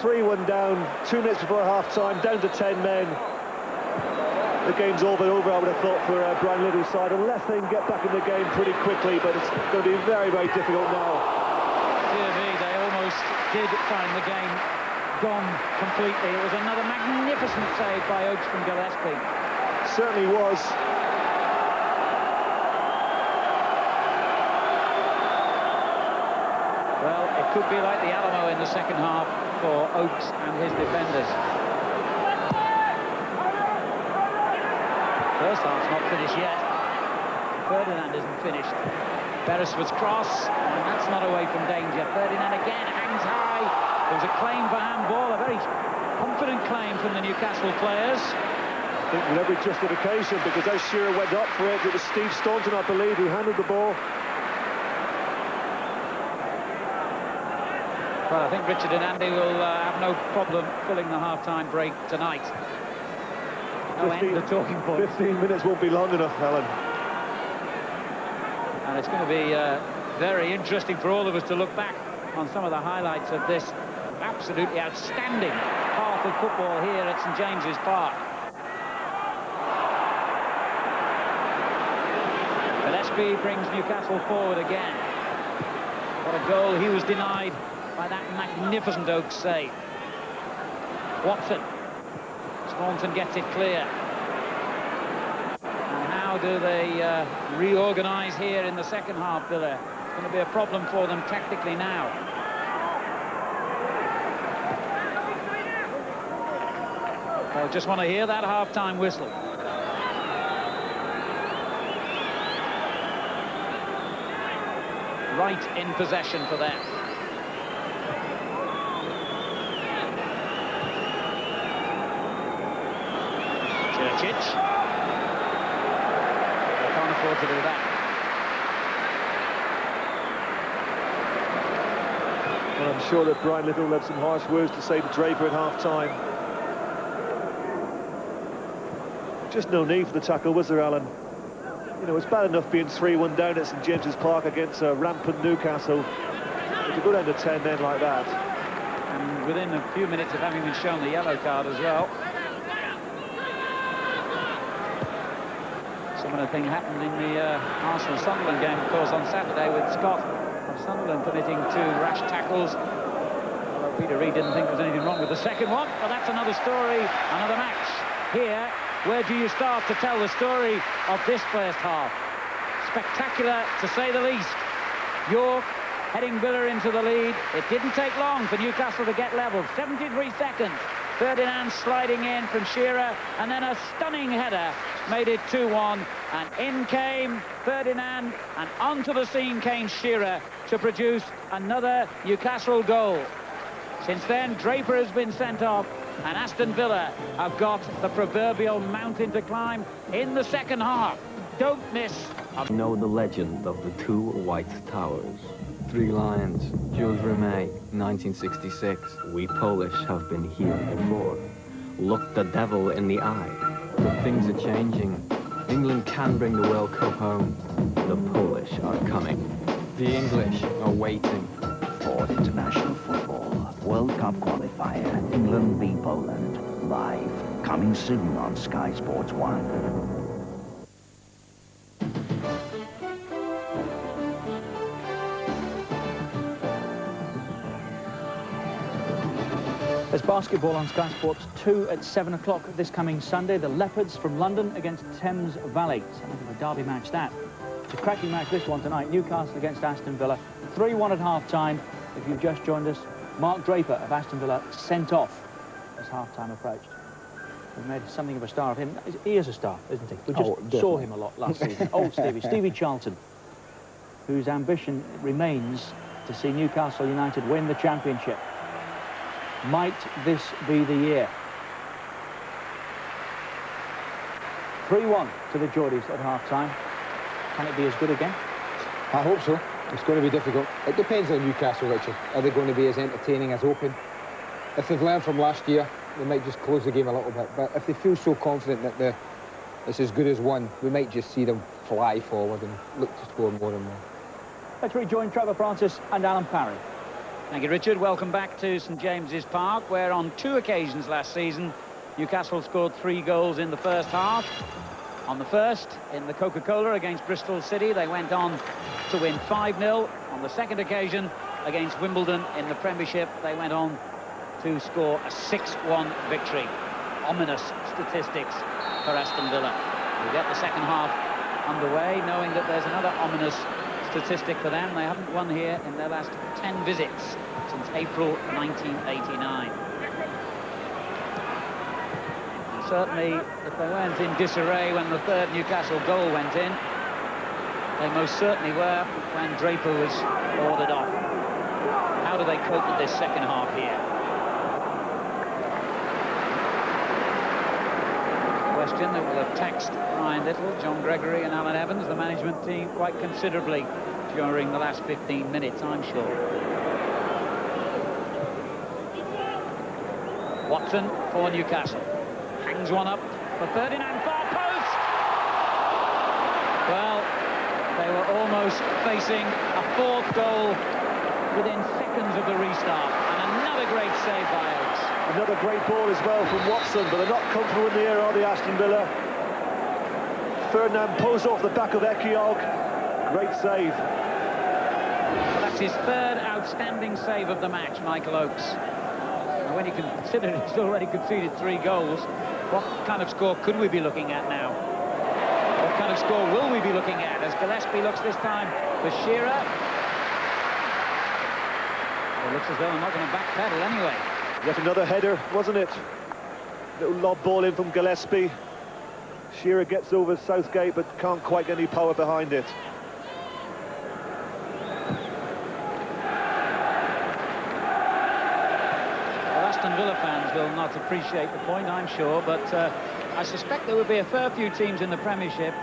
S3: 3-1 down, 2 minutes before half-time, down to 10 men. The game's all but over, I would have thought, for Brian Little's side, unless they can get back in the game pretty quickly, but it's going to be very, very difficult now.
S2: Dear me, they almost did find the game gone completely. It was another magnificent save by Oakes from Gillespie.
S3: Certainly was.
S2: Well, it could be like the Alamo in the second half for Oakes and his defenders. First half's not finished yet. Ferdinand isn't finished. Beresford's cross, and that's not away from danger. Ferdinand again hangs high. There was a claim for handball, a very confident claim from the Newcastle players.
S3: I think with every justification, because as Shearer went up for it, it was Steve Staunton, I believe, who handled the ball.
S2: Well, I think Richard and Andy will have no problem filling the half-time break tonight. No end of talking points.
S3: 15 minutes won't be long enough, Alan.
S2: And it's going to be very interesting for all of us to look back on some of the highlights of this absolutely outstanding half of football here at St James's Park. Gillespie brings Newcastle forward again. What a goal he was denied by that magnificent Oakes save. Watson. Staunton gets it clear. And how do they reorganise here in the second half, Villa? It's going to be a problem for them tactically now. They'll just want to hear that half-time whistle. Right in possession for them. Churchic. They can't afford to do that.
S3: Well, I'm sure that Brian Little had some harsh words to say to Draper at half-time. Just no need for the tackle, was there, Alan? You know, it's bad enough being 3-1 down at St James's Park against rampant Newcastle. But to go down to 10 men like that.
S2: And within a few minutes of having been shown the yellow card as well. Similar thing happened in the Arsenal-Sunderland game, of course, on Saturday with Scott of Sunderland committing 2 rash tackles. Although Peter Reid didn't think there was anything wrong with the second one. But that's another story, another match. Here, where do you start to tell the story of this first half? Spectacular, to say the least. York heading Villa into the lead. It didn't take long for Newcastle to get level. 73 seconds. Ferdinand sliding in from Shearer, and then a stunning header made it 2-1. And in came Ferdinand, and onto the scene came Shearer to produce another Newcastle goal. Since then, Draper has been sent off, and Aston Villa have got the proverbial mountain to climb in the second half. Don't miss.
S4: Know the legend of the 2 white towers. 3 lions, Jules Rimet, 1966. We Polish have been here before. Look the devil in the eye. But things are changing. England can bring the World Cup home. The Polish are coming. The English are waiting.
S5: For international football, World Cup qualifier, England v Poland. Live, coming soon on Sky Sports 1.
S6: There's basketball on Sky Sports 2 at 7 o'clock this coming Sunday. The Leopards from London against Thames Valley. Something of a derby match, that. It's a cracking match, this one tonight. Newcastle against Aston Villa. 3-1 at half-time. If you've just joined us, Mark Draper of Aston Villa sent off as half-time approached. We've made something of a star of him. He is a star, isn't he? We just saw him a lot last season. Old Stevie Charlton, whose ambition remains to see Newcastle United win the championship. Might this be the year? 3-1 to the Geordies at half-time. Can it be as good again?
S7: I hope so. It's going to be difficult. It depends on Newcastle, Richard. Are they going to be as entertaining as open? If they've learned from last year, they might just close the game a little bit. But if they feel so confident that it's as good as one, we might just see them fly forward and look to score more and more.
S6: Let's rejoin Trevor Francis and Alan Parry.
S2: Thank you, Richard. Welcome back to St James's Park, where on 2 occasions last season, Newcastle scored 3 goals in the first half. On the first, in the Coca-Cola against Bristol City, they went on to win 5-0. On the second occasion, against Wimbledon in the Premiership, they went on to score a 6-1 victory. Ominous statistics for Aston Villa. We get the second half underway, knowing that there's another ominous statistic for them. They haven't won here in their last 10 visits since April 1989. And certainly, if they weren't in disarray when the third Newcastle goal went in, they most certainly were when Draper was ordered off. How do they cope with this second half here? Question that will have taxed Ryan Little, John Gregory and Alan Evans, the management team, quite considerably during the last 15 minutes, I'm sure. Watson for Newcastle. Hangs one up for Ferdinand, far post! Well, they were almost facing a 4th goal within seconds of the restart. And another great save by Oates.
S3: Another great ball as well from Watson, but they're not comfortable in the air, are they, Aston Villa? Ferdinand pulls off the back of Ekiog. Great save.
S2: Well, that's his 3rd outstanding save of the match, Michael Oates. And when you consider he's already conceded 3 goals, what kind of score could we be looking at now? What kind of score will we be looking at as Gillespie looks this time with Shearer? It looks as though I'm not going to backpedal anyway.
S3: Yet another header, wasn't it? Little lob ball in from Gillespie. Shearer gets over Southgate, but can't quite get any power behind it.
S2: Well, Aston Villa fans will not appreciate the point, I'm sure, but I suspect there would be a fair few teams in the Premiership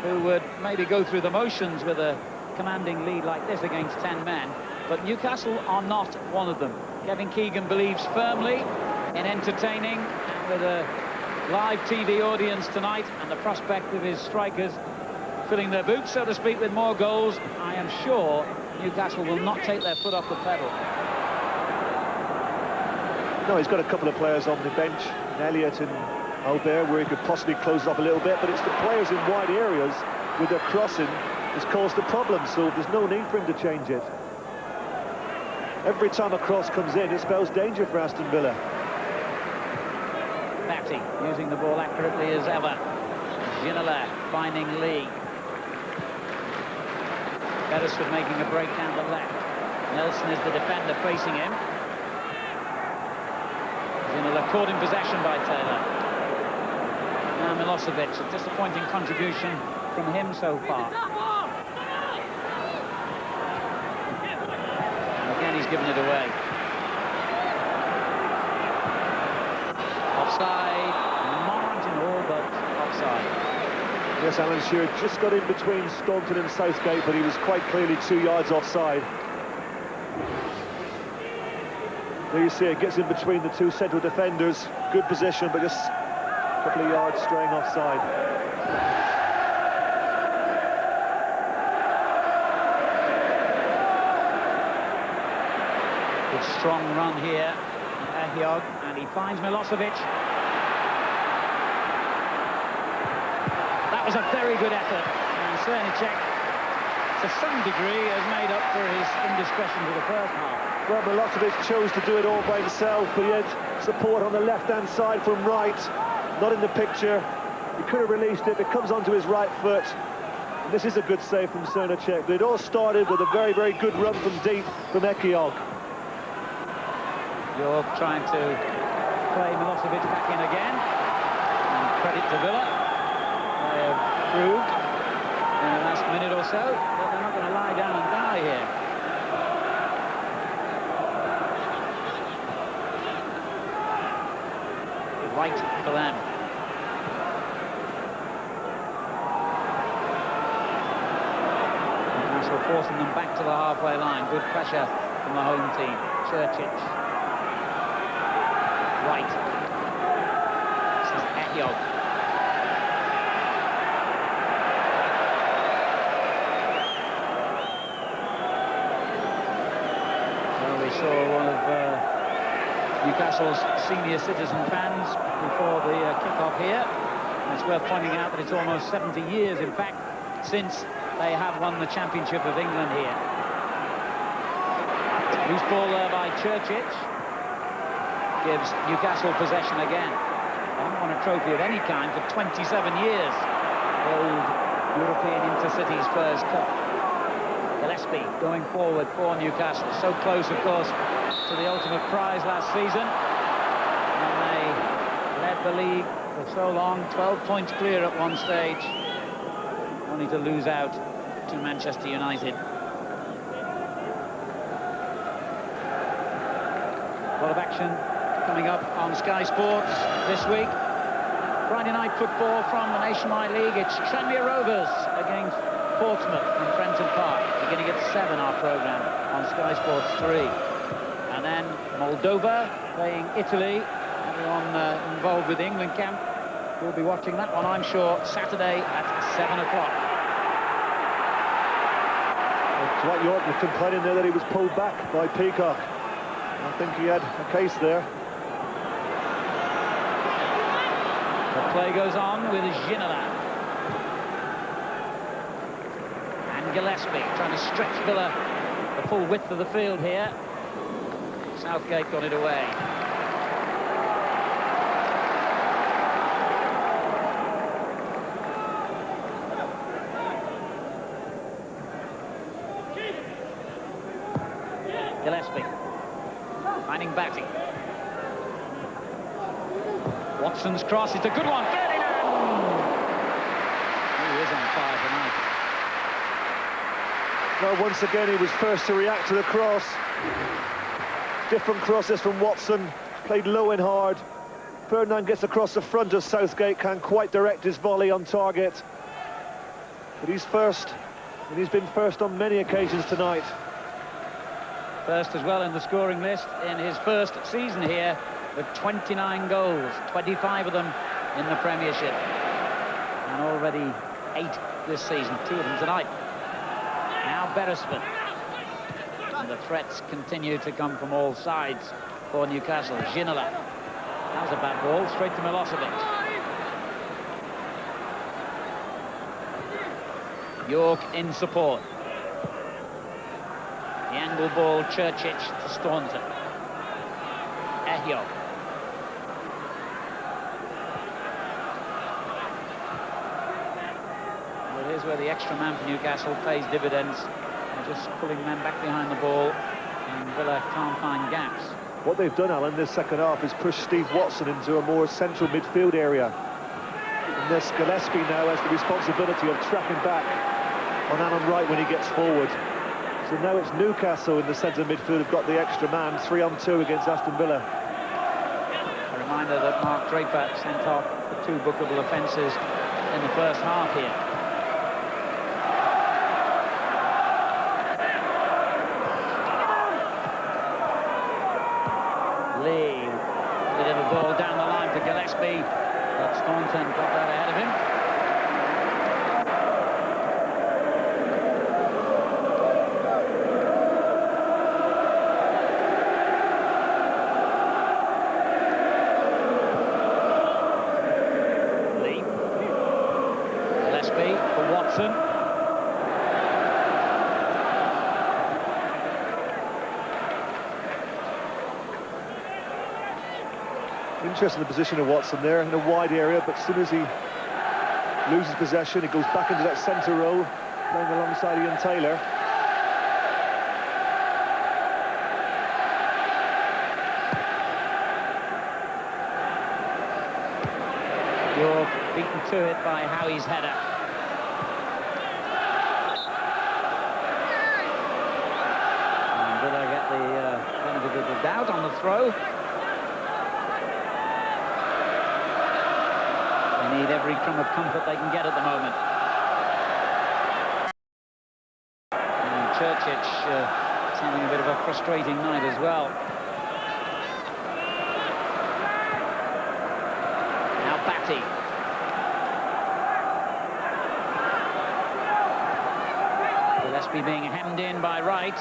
S2: who would maybe go through the motions with a commanding lead like this against 10 men, but Newcastle are not one of them. Kevin Keegan believes firmly in entertaining, and with a live TV audience tonight and the prospect of his strikers filling their boots, so to speak, with more goals, I am sure Newcastle will not take their foot off the pedal.
S3: No, he's got a couple of players on the bench, Elliott and Albert, where he could possibly close up a little bit, but it's the players in wide areas with their crossing has caused the problem, so there's no need for him to change it. Every time a cross comes in, it spells danger for Aston Villa.
S2: Batty using the ball accurately as ever. Ginola finding Lee. Beresford making a break down the left. Nelson is the defender facing him. Ginola caught in possession by Taylor. Now Milosevic, a disappointing contribution from him so far. Again, he's given it away. Offside, marginal, but offside.
S3: Yes, Alan Shearer just got in between Staunton and Southgate, but he was quite clearly 2 yards offside. There you see it, gets in between the 2 central defenders. Good position, but just a couple of yards straying offside.
S2: Good strong run here, Ekiog, and he finds Milosevic. That was a very good effort, and Cernicek, to some degree, has made up for his indiscretion to the first half.
S3: Well, Milosevic chose to do it all by himself, but he had support on the left-hand side from right, not in the picture. He could have released it, it comes onto his right foot. And this is a good save from Cernicek, but it all started with a very, very good run from deep from Ekiog.
S2: York trying to play Milosevic back in again, and credit to Villa. They have proved in the last minute or so that they're not going to lie down and die here. Right for them. Newcastle forcing them back to the halfway line. Good pressure from the home team. Churchich. Right. This is Ehio. Well, we saw one of Newcastle's senior citizen fans before the kick-off here. And it's worth pointing out that it's almost 70 years, in fact, since they have won the Championship of England here. Loose ball there by Churchich. Gives Newcastle possession again. They haven't won a trophy of any kind for 27 years. The old European Intercity Spurs Cup. Gillespie going forward for Newcastle. So close, of course, to the ultimate prize last season. And they led the league for so long, 12 points clear at one stage, only to lose out to Manchester United. A lot of action coming up on Sky Sports this week. Friday night football from the Nationwide League. It's Tranmere Rovers against Portsmouth from Prenton Park, beginning at 7, our programme on Sky Sports 3. And then Moldova playing Italy. Everyone involved with the England camp will be watching that one, I'm sure, Saturday at 7 o'clock.
S3: Dwight York was complaining there that he was pulled back by Peacock. I think he had a case there.
S2: The play goes on with Ginola. And Gillespie trying to stretch Villa the full width of the field here. Southgate got it away. Gillespie finding Batty. Watson's cross, it's a good one. Ferdinand! He is on fire tonight.
S3: Well, once again, he was first to react to the cross. Different crosses from Watson, played low and hard. Ferdinand gets across the front of Southgate, can't quite direct his volley on target. But he's first, and he's been first on many occasions tonight.
S2: First as well in the scoring list in his first season here, with 29 goals, 25 of them in the Premiership. And already 8 this season, 2 of them tonight. Now Beresford. And the threats continue to come from all sides for Newcastle. Ginola. That was a bad ball, straight to Milosevic. York in support. The angle ball, Churchich to Staunton. Ehio. Well, here's where the extra man for Newcastle pays dividends. They're just pulling men back behind the ball, and Villa can't find gaps.
S3: What they've done, Alan, this second half is push Steve Watson into a more central midfield area. And there's Gillespie now has the responsibility of tracking back on Alan Wright when he gets forward. So now it's Newcastle in the centre midfield who've got the extra man, 3-on-2 against Aston Villa.
S2: A reminder that Mark Draper sent off the 2 bookable offences in the first half here. Lee, a bit of a ball down the line to Gillespie, but Staunton got that ahead of him.
S3: Interesting the position of Watson there in a wide area, but as soon as he loses possession, he goes back into that centre role, playing alongside Ian Taylor.
S2: York beaten to it by Howie's header. And Villa get the benefit of the doubt on the throw. They need every crumb of comfort they can get at the moment. And is having a bit of a frustrating night as well. Now Batty. Gillespie being hemmed in by Wright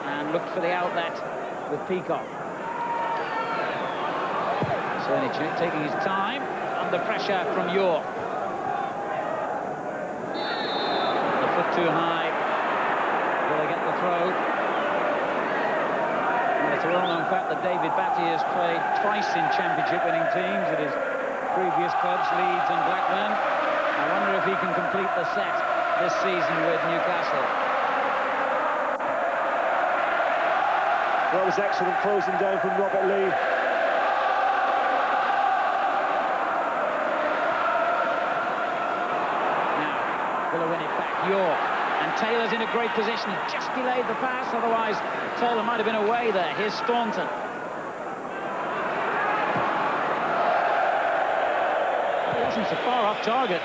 S2: and looked for the outlet with Peacock. Cernicek taking his time under pressure from York. The foot too high. Will they get the throw? Well, it's a well-known fact that David Batty has played twice in championship-winning teams at his previous clubs, Leeds and Blackburn. I wonder if he can complete the set this season with Newcastle.
S3: Well, that was excellent closing down from Robert Lee.
S2: Villa win it back. York, and Taylor's in a great position. He just delayed the pass, otherwise Taylor might have been away there. Here's Staunton. He wasn't so far off target.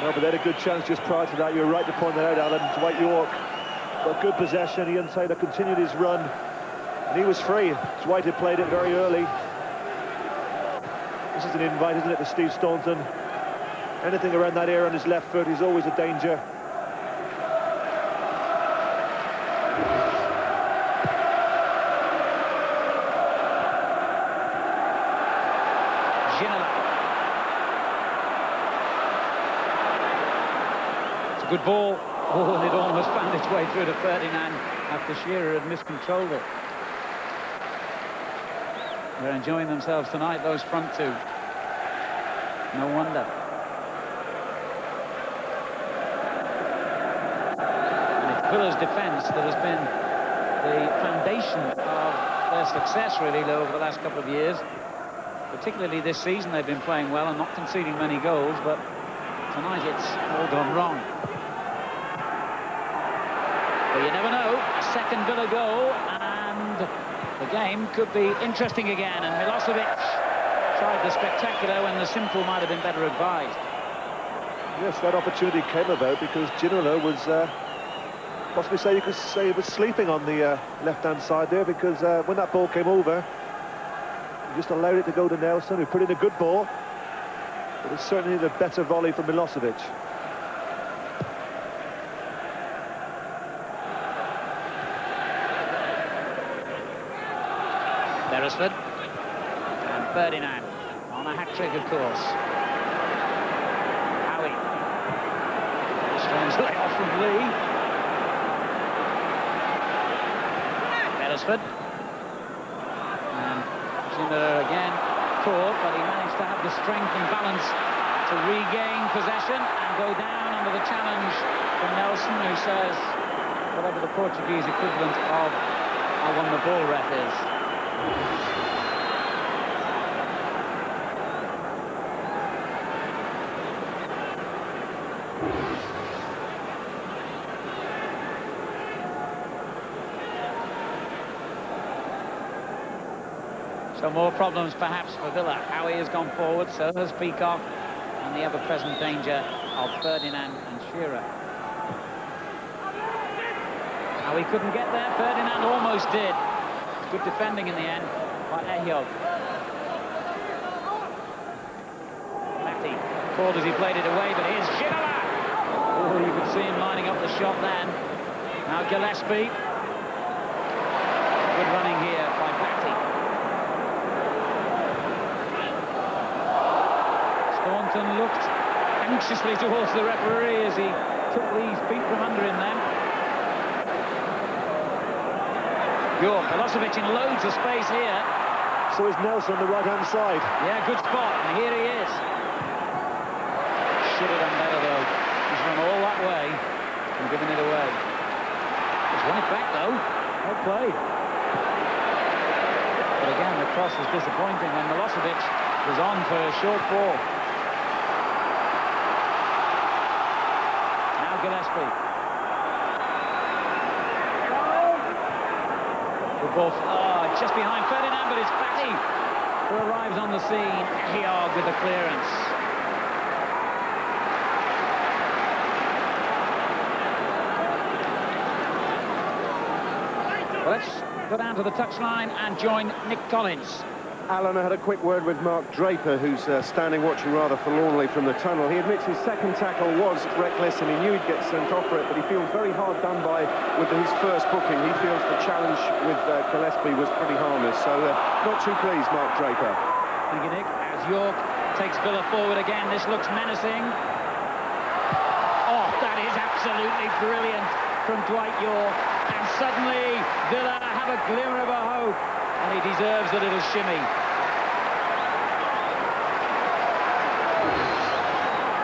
S3: No, but they had a good chance just prior to that. You were right to point that out, Alan. Dwight York got good possession. Ian Taylor continued his run, and he was free. Dwight had played it very early. This is an invite, isn't it, to Steve Staunton? Anything around that area on his left foot is always a danger.
S2: Ginola. It's a good ball. Oh, and it almost found its way through to Ferdinand after Shearer had miscontrolled it. They're enjoying themselves tonight, those front two. No wonder. Villa's defence that has been the foundation of their success really over the last couple of years. Particularly this season they've been playing well and not conceding many goals, but tonight it's all gone wrong. But you never know, a second Villa goal and the game could be interesting again, and Milosevic tried the spectacular when the simple might have been better advised.
S3: Yes, that opportunity came about because Ginola was possibly say you could say he was sleeping on the left-hand side there, because when that ball came over, he just allowed it to go to Nelson, who put in a good ball, but it's certainly the better volley from Milosevic.
S2: Beresford and Ferdinand on a hat-trick, of course. Howie. Strange lay-off from Lee. Beresford. And Ginola again caught, but he managed to have the strength and balance to regain possession and go down under the challenge from Nelson, who says whatever the Portuguese equivalent of "I won the ball" ref is. So more problems perhaps for Villa. Howie has gone forward, so has Peacock, and the ever-present danger of Ferdinand and Shearer. Howie couldn't get there, Ferdinand almost did. Good defending in the end by Ehio. Matty called as he played it away, but here's Ginola! Oh, you could see him lining up the shot then. Now Gillespie. Good running here by Batty. Staunton looked anxiously towards the referee as he took these feet from under him then. York, Milosevic in loads of space here.
S3: So is Nelson on the right-hand side.
S2: Yeah, good spot, and here he is. Should have done better, though. He's run all that way and given it away. He's won it back, though. Well played. But again, the cross was disappointing when Milosevic was on for a short ball. Now Gillespie. Ball, just behind Ferdinand, but it's Batty who arrives on the scene. Hiog with the clearance. Well, let's go down to the touchline and join Nick Collins.
S8: Alan, I had a quick word with Mark Draper, who's standing watching rather forlornly from the tunnel. He admits his second tackle was reckless and he knew he'd get sent off for it, but he feels very hard done by with his first booking. He feels the challenge with Gillespie was pretty harmless, so not too pleased, Mark Draper.
S2: Thank you, Nick. As York takes Villa forward again, this looks menacing. Oh, that is absolutely brilliant from Dwight York. And suddenly, Villa have a glimmer of a hope. And he deserves a little shimmy.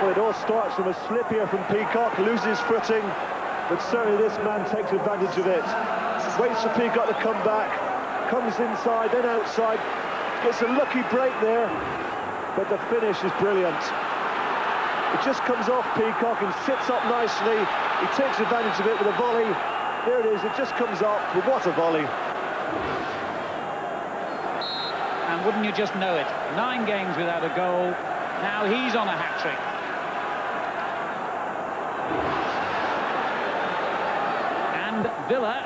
S3: Well, it all starts from a slip here from Peacock, loses footing, but certainly this man takes advantage of it. Waits for Peacock to come back, comes inside, then outside, gets a lucky break there, but the finish is brilliant. It just comes off Peacock and sits up nicely. He takes advantage of it with a volley. There it is, it just comes off, but what a volley.
S2: And wouldn't you just know it, 9 games without a goal, now he's on a hat-trick. And Villa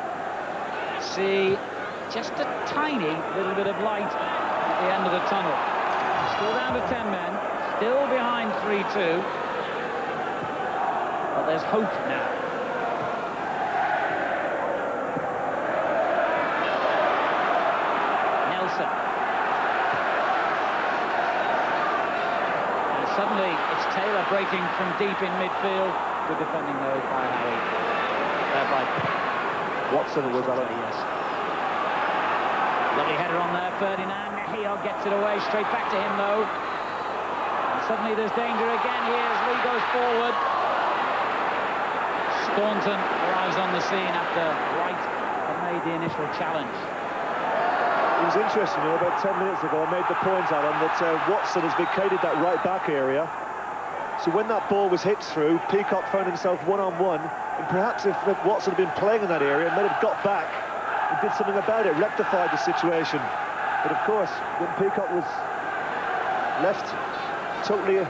S2: see just a tiny little bit of light at the end of the tunnel. Still down to 10 men, still behind 3-2. But there's hope now. Suddenly, it's Taylor breaking from deep in midfield. Good defending, though, by Harry. By
S3: Watson it was, Alan.
S2: Yes. Lovely header on there, Ferdinand. Mejia gets it away, straight back to him, though. And suddenly there's danger again here as Lee goes forward. Staunton arrives on the scene after Wright had made the initial challenge.
S3: It was interesting, you know, about 10 minutes ago I made the point, Alan, that Watson has vacated that right-back area. So when that ball was hit through, Peacock found himself one-on-one, and perhaps if Watson had been playing in that area, might have got back and did something about it, rectified the situation. But of course, when Peacock was left totally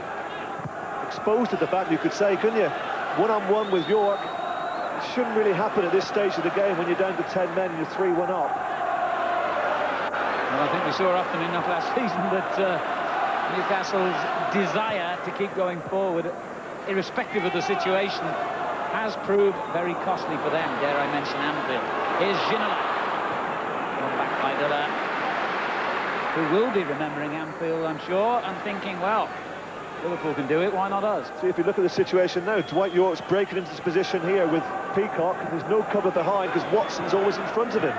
S3: exposed at the back, you could say, couldn't you? One-on-one with York. It shouldn't really happen at this stage of the game when you're down to 10 men and you're 3-1 up.
S2: Well, I think we saw often enough last season that Newcastle's desire to keep going forward, irrespective of the situation, has proved very costly for them. Dare I mention Anfield. Here's Ginola. One back by Villa, who will be remembering Anfield, I'm sure, and thinking, well, Liverpool can do it, why not us?
S3: See, if you look at the situation now, Dwight York's breaking into this position here with Peacock. There's no cover behind because Watson's always in front of him.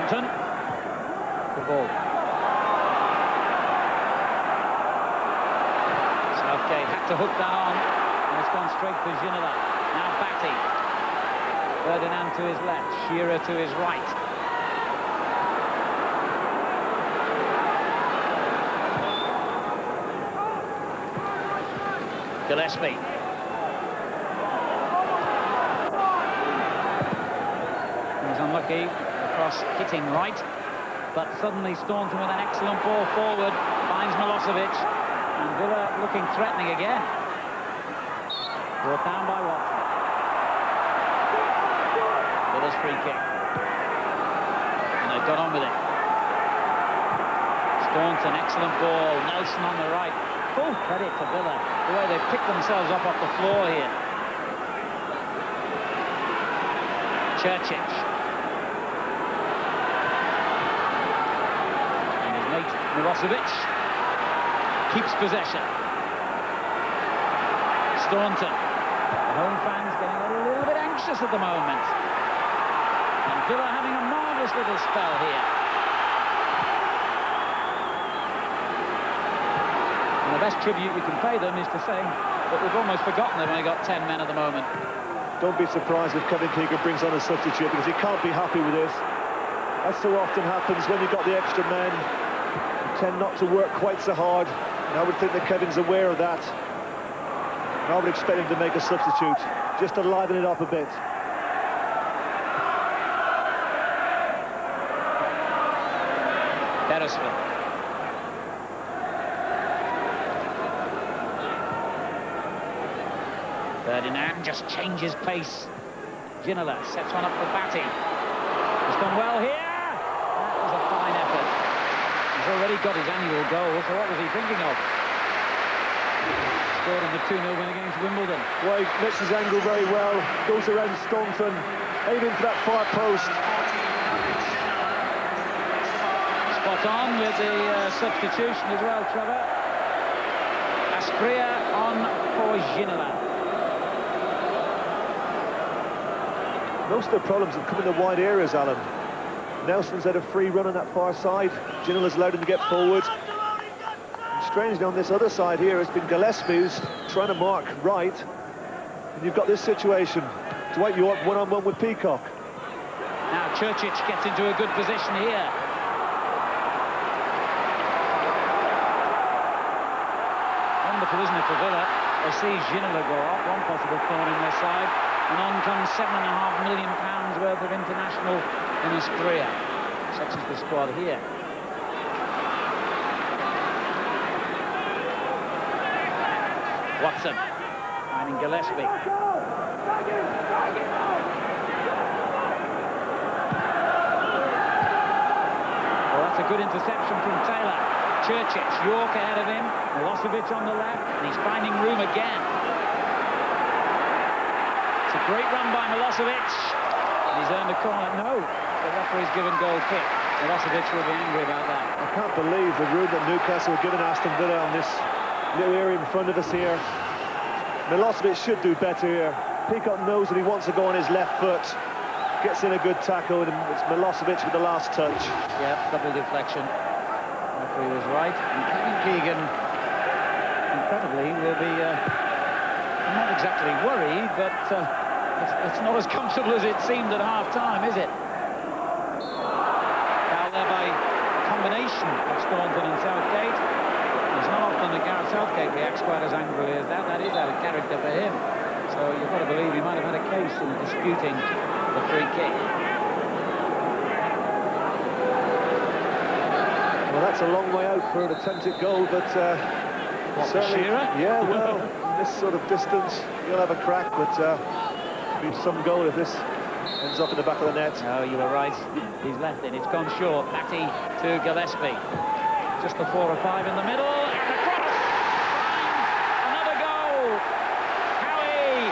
S2: The ball. Southgate had to hook that on, and it's gone straight for Ginola. Now Batty. Ferdinand to his left, Shearer to his right. Gillespie. He's unlucky. Cross hitting right, but suddenly Staunton with an excellent ball forward finds Milosevic, and Villa looking threatening again. Brought down by Watson. Villa's free kick, and they've got on with it. Staunton, excellent ball. Nelson on the right. Full credit to Villa, the way they've picked themselves up off the floor here. Churchill. Milosevic keeps possession. Staunton. The home fans getting a little bit anxious at the moment. And Villa having a marvellous little spell here. And the best tribute you can pay them is to say that we've almost forgotten they've only got 10 men at the moment.
S3: Don't be surprised if Kevin Keegan brings on a substitute because he can't be happy with this. That so often happens when you've got the extra men. Tend not to work quite so hard, and I would think that Kevin's aware of that. And I would expect him to make a substitute, just to liven it up a bit.
S2: Beresford. Ferdinand just changes pace. Ginola sets one up for Batty. He's done well here. That was a fine effort. He's already got his annual goal, so what was he thinking of? Scored in the 2-0 win against Wimbledon.
S3: Well, he makes his angle very well, goes around Staunton, aiming for that far post.
S2: Spot on with the substitution as well, Trevor. Aspria on for Ginola.
S3: Most of the problems have come in the wide areas, Alan. Nelson's had a free run on that far side. Ginola's allowed him to get forward. And strangely, on this other side here, it's been Gillespie who's trying to mark right. And you've got this situation. Dwight, you want one-on-one with Peacock.
S2: Now Churchill gets into a good position here. Wonderful, isn't it, for Villa? They see Ginola go off, one possible thorn in their side. And on comes £7.5 million worth of international in Aspria. Such is the squad here. Watson finding Gillespie. Well, that's a good interception from Taylor. Churchill, York ahead of him. Milosevic on the left, and he's finding room again. It's a great run by Milosevic. He's earned a corner. No, the referee's given goal kick. Milosevic will be angry about that.
S3: I can't believe the room that Newcastle have given Aston Villa on this little area in front of us here. Milosevic should do better here. Peacock knows that he wants to go on his left foot. Gets in a good tackle, and it's Milosevic with the last touch.
S2: Yep, double deflection. Referee was right. And Kevin Keegan, incredibly, will be not exactly worried, but it's not as comfortable as it seemed at half-time, is it? Foul there by combination of Staunton and Southgate. It's not often that Gareth Southgate reacts quite as angrily as that. That is out of character for him. So you've got to believe he might have had a case in disputing the free kick.
S3: Well, that's a long way out for an attempted goal, but certainly,
S2: Shearer?
S3: yeah, well, this sort of distance, you'll have a crack, but be some goal if this ends up in the back of the net.
S2: No, you were right. He's left it. It's gone short. Batty to Gillespie. Just the 4 or 5 in the middle, and across. Another goal. Howie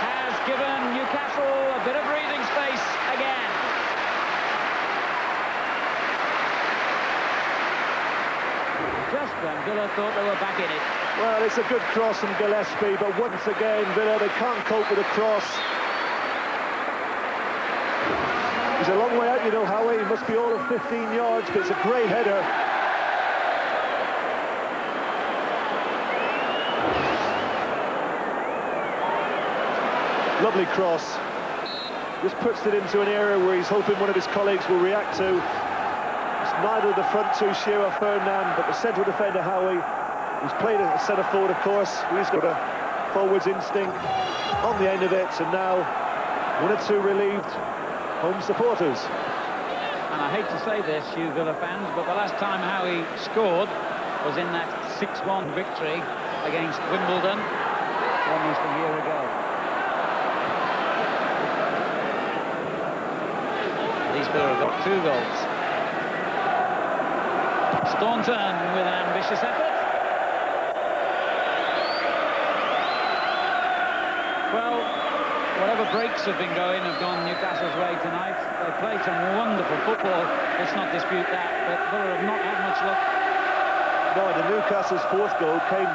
S2: has given Newcastle a bit of breathing space again. Just when Villa thought they were back in it.
S3: Well, it's a good cross from Gillespie, but once again, Villa, they can't cope with a cross. He's a long way out, you know, Howie. He must be all of 15 yards, but it's a great header. Lovely cross. Just puts it into an area where he's hoping one of his colleagues will react to. It's neither of the front two, Shearer or Ferdinand, but the central defender, Howie. He's played a centre forward, of course. He's got a forwards instinct on the end of it, and now 1 or 2 relieved home supporters.
S2: And I hate to say this, you Villa fans, but the last time Howie scored was in that 6-1 victory against Wimbledon almost a year ago. These Villa have got 2 goals. Staunton with an ambitious effort. Well, whatever breaks have been going have gone Newcastle's way tonight. They played some wonderful football, let's not dispute that, but Villa have not had much luck.
S3: No, the Newcastle's 4th goal came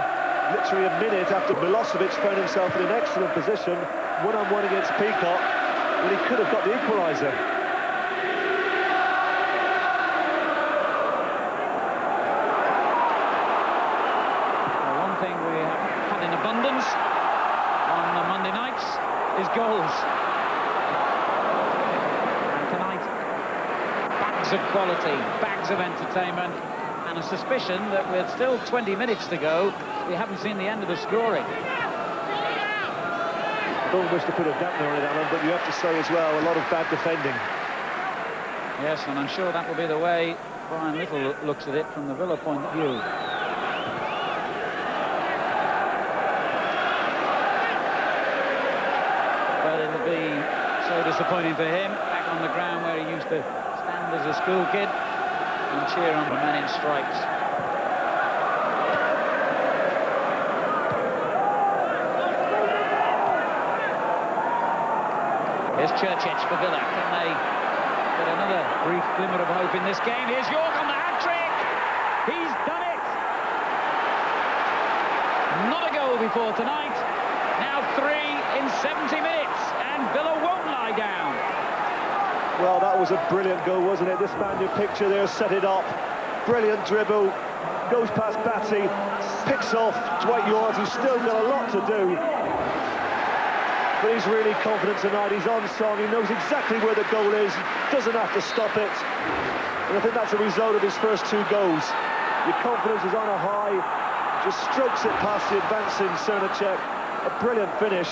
S3: literally a minute after Milosevic found himself in an excellent position, one-on-one against Peacock, when he could have got the equaliser.
S2: One thing we have had in abundance on the Monday nights is goals. And tonight, bags of quality, bags of entertainment, and a suspicion that with still 20 minutes to go, we haven't seen the end of the scoring.
S3: I don't wish to put a dampener on it, Alan, but you have to say as well, a lot of bad defending.
S2: Yes, and I'm sure that will be the way Brian Little looks at it from the Villa point of view. disappointing for him. Back on the ground where he used to stand as a school kid and cheer on the men in stripes. Here's Churchich for Villa. Can they get another brief glimmer of hope in this game? Here's York on the hat-trick. He's done it. Not a goal before tonight. Now 3 in 70 minutes, and Villa won't lie down.
S3: Well, that was a brilliant goal, wasn't it? This man, your picture there, set it up. Brilliant dribble. Goes past Batty. Picks off Dwight York, who's still got a lot to do. But he's really confident tonight. He's on song. He knows exactly where the goal is. Doesn't have to stop it. And I think that's a result of his first 2 goals. Your confidence is on a high. Just strokes it past the advancing Cernacek. A brilliant finish.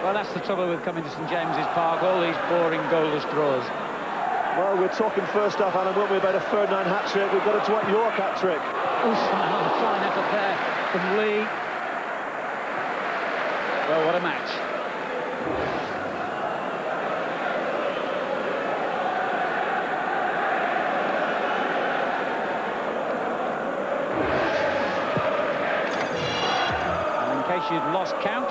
S2: Well, that's the trouble with coming to St James's Park. All these boring goalless draws.
S3: Well, we're talking first half, Alan, weren't we, about a Ferdinand hat-trick. We've got a Dwight York hat-trick.
S2: Oof, another fine effort there from Lee. Well, what a match. And in case you'd lost count,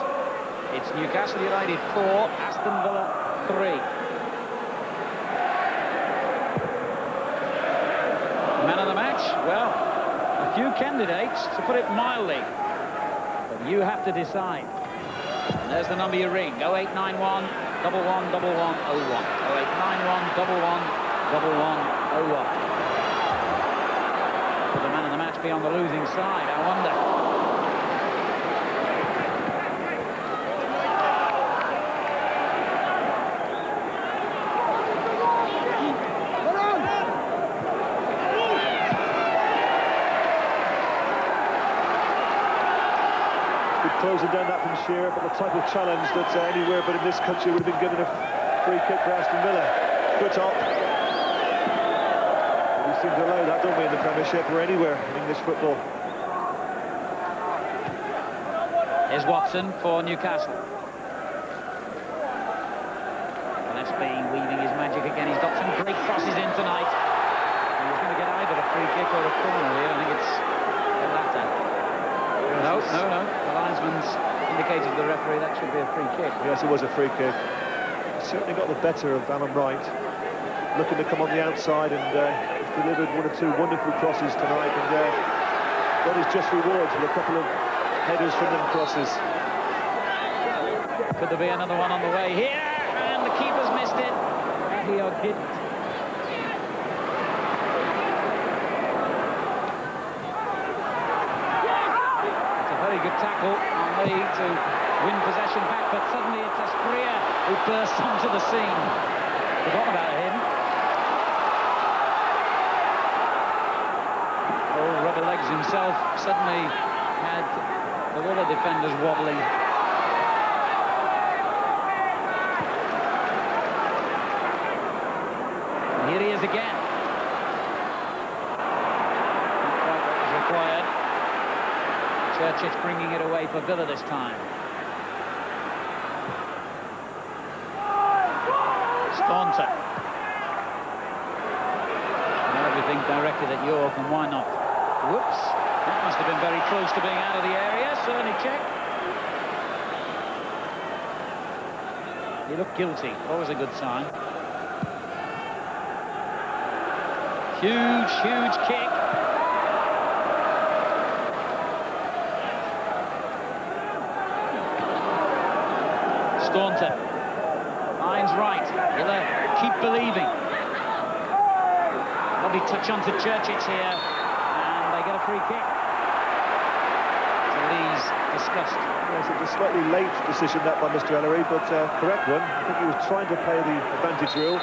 S2: it's Newcastle United 4, Aston Villa 3. Man of the match? Well, a few candidates, to put it mildly. But you have to decide. And there's the number you ring, 0891 11 11 01. 0891 11 11 01. Could the man of the match be on the losing side? I wonder.
S3: Closing down that from Shearer, but the type of challenge that anywhere but in this country would have been given a free kick for Aston Villa. Foot up. We seem to allow that, don't we, in the Premiership or anywhere in English football.
S2: Here's Watson for Newcastle. Gillespie weaving his magic again. He's got some great crosses in tonight. He's going to get either a free kick or a corner here. I think it's the latter. No. The linesman's indicated to the referee that should be a free kick.
S3: Yes, it was a free kick. Certainly got the better of Alan Wright. Looking to come on the outside, and he's delivered 1 or 2 wonderful crosses tonight, and got his just rewards with a couple of headers from them crosses.
S2: Could there be another one on the way here? And the keeper's missed it. He didn't. Good tackle on Lee to win possession back, but suddenly it's Asprilla who bursts onto the scene. Forgot about him. Oh, rubber legs himself suddenly had the Villa defenders wobbling. And here he is again. Not quite what was required. Churchich bringing it away for Villa this time. Staunton. And everything directed at York, and why not? Whoops. That must have been very close to being out of the area. Cernacek. He looked guilty. Always a good sign. Huge kick. Staunton. Line's right. Villa keep believing. Lovely touch onto Churchich here. And they get a free kick. To Lee's disgust.
S3: Yes, it was a slightly late decision that by Mr. Ellery, but correct one. I think he was trying to play the advantage rule.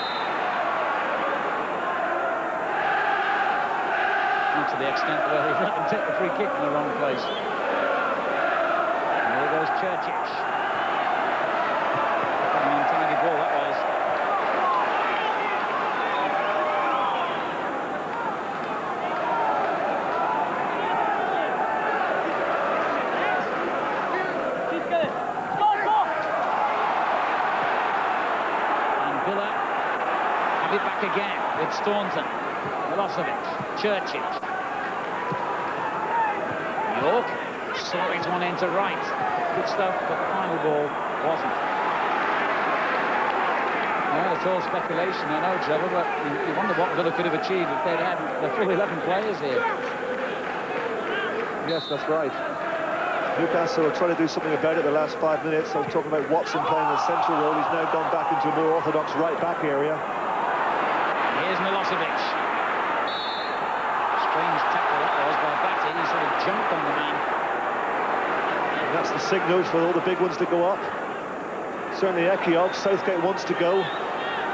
S2: Not to the extent where he let them take the free kick in the wrong place. And here goes Churchich. Tiny ball that was. Villa have it back again with Staunton, Milosevic, Churchill. York slides one into right. Good stuff, but the final ball wasn't. Yeah, it's all speculation, I know, Trevor, but you wonder what Villa could have achieved if they'd had the full 11 players here.
S3: Yes, that's right. Newcastle are trying to do something about it the last 5 minutes. I was talking about Watson playing a central role. He's now gone back into a more orthodox right-back area.
S2: Here's Milosevic. Strange tackle that was by Batty. He sort of jumped on the man.
S3: And that's the signal for all the big ones to go up. Certainly Ekiog, Southgate wants to go.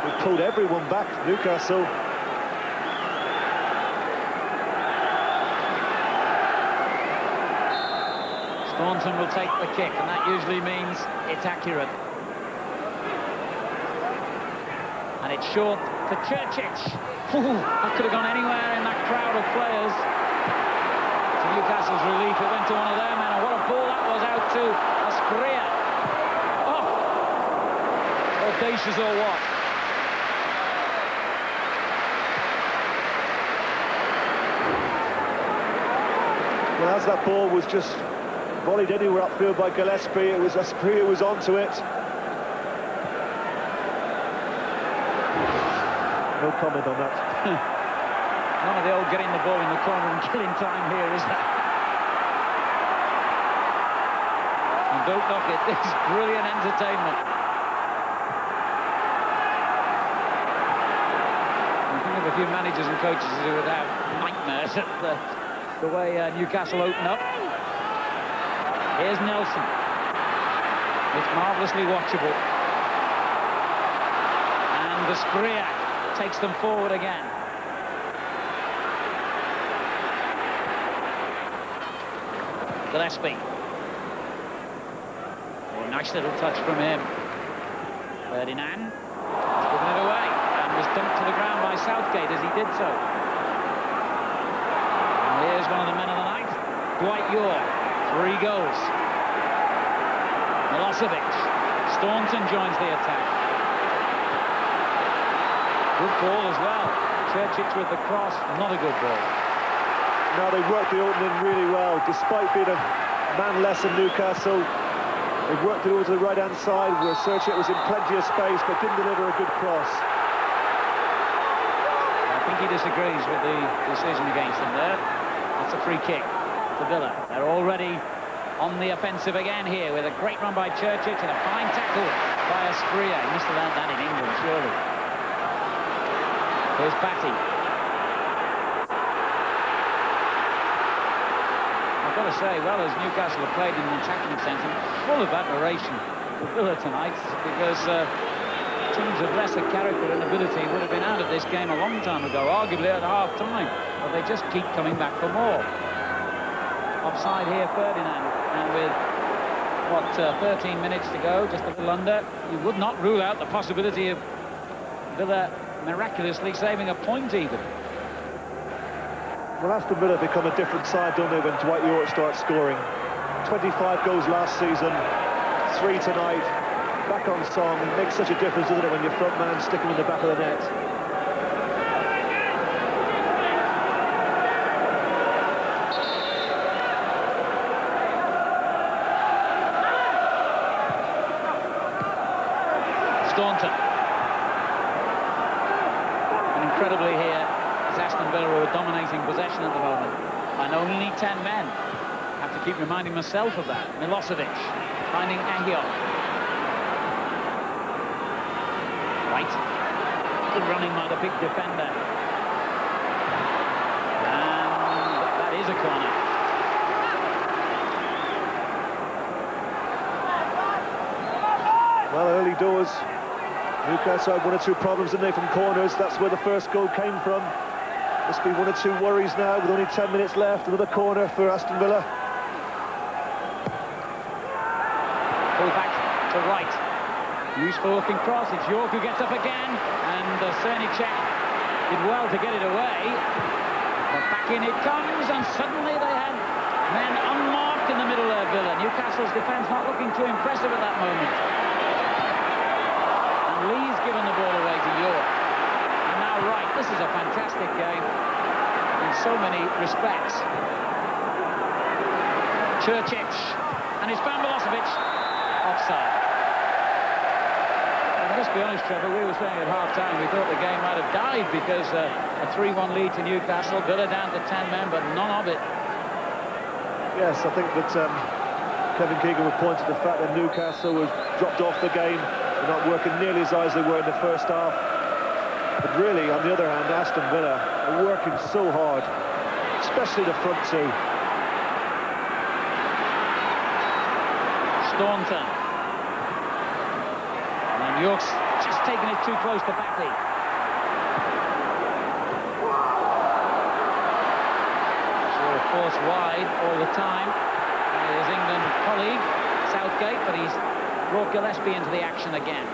S3: We've pulled everyone back, Newcastle.
S2: Staunton will take the kick, and that usually means it's accurate. And it's short for Churchill. That could have gone anywhere in that crowd of players. To Newcastle's relief, it went to one of their men, and what a ball that was out to Asprilla. Oh! Audacious or what?
S3: Well, as that ball was just volleyed anywhere upfield by Gillespie, it was Asprilla who was onto it. No comment on that.
S2: None of the old getting the ball in the corner and killing time here, is there? And don't knock it, this is brilliant entertainment. I think of a few managers and coaches who would have nightmares at the way Newcastle open up. Here's Nelson. It's marvellously watchable. And the Asprilla takes them forward again. Gillespie. Oh, nice little touch from him. Ferdinand has given it away and was dumped to the ground by Southgate as he did so. And here's one of the men of the night, Dwight York. 3 goals. Milosevic. Staunton joins the attack. Good ball as well. Churchill with the cross, not a good ball.
S3: Now they worked the opening really well, despite being a man less than Newcastle. They worked it over to the right-hand side where Churchill was in plenty of space but didn't deliver a good cross.
S2: I think he disagrees with the decision against him there. That's a free kick to Villa. They're already on the offensive again here with a great run by Churchill and a fine tackle by Asprilla. He must have learned that in England, surely. Here's Batty. I've got to say, well, as Newcastle have played in an attacking sense, I'm full of admiration for Villa tonight, because teams of lesser character and ability would have been out of this game a long time ago, arguably at half-time, but they just keep coming back for more. Offside here, Ferdinand, and with, what, 13 minutes to go, just a little under, you would not rule out the possibility of Villa miraculously saving a point even.
S3: Well, Aston Villa become a different side, don't they, when Dwight York starts scoring. 25 goals last season, 3 tonight, back on song. It makes such a difference, doesn't it, when your front man sticking in the back of the net.
S2: Staunton. And incredibly here, it's Aston Villa who are dominating possession at the moment. And only 10 men. I have to keep reminding myself of that. Milosevic finding Ahiok. Right. Good running by the big defender. And that is a corner.
S3: Well, early doors. Newcastle had 1 or 2 problems, didn't they, from corners. That's where the first goal came from. Must be 1 or 2 worries now with only 10 minutes left. Another corner for Aston Villa.
S2: Pull back to right. Useful looking cross. It's York who gets up again. And Cernicek did well to get it away. But back in it comes, and suddenly they had men unmarked in the middle of Villa. Newcastle's defence not looking too impressive at that moment. Lee's given the ball away many respects. Čurčić, and it's Van Milosevic, offside. And let's be honest, Trevor, we were saying at half-time we thought the game might have died because a 3-1 lead to Newcastle, Villa down to 10 men, but none of it.
S3: Yes, I think that Kevin Keegan would point to the fact that Newcastle was dropped off the game. They're not working nearly as hard as they were in the first half. But really, on the other hand, Aston Villa are working so hard, especially the front two.
S2: Staunton. And York's just taken it too close to Batley. Sure, force wide all the time. His England colleague, Southgate, but he's brought Gillespie into the action again.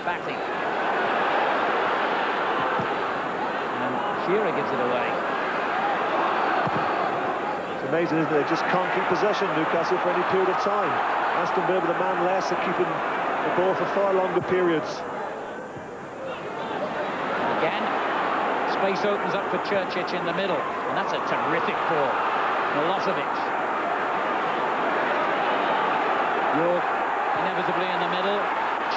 S2: Batley. And Shearer gives it away.
S3: It's amazing, isn't it? They just can't keep possession, Newcastle, for any period of time. Aston Villa with a man less are keeping the ball for far longer periods.
S2: Again, space opens up for Čurčić in the middle, and that's a terrific ball. Milosevic. York inevitably in the middle.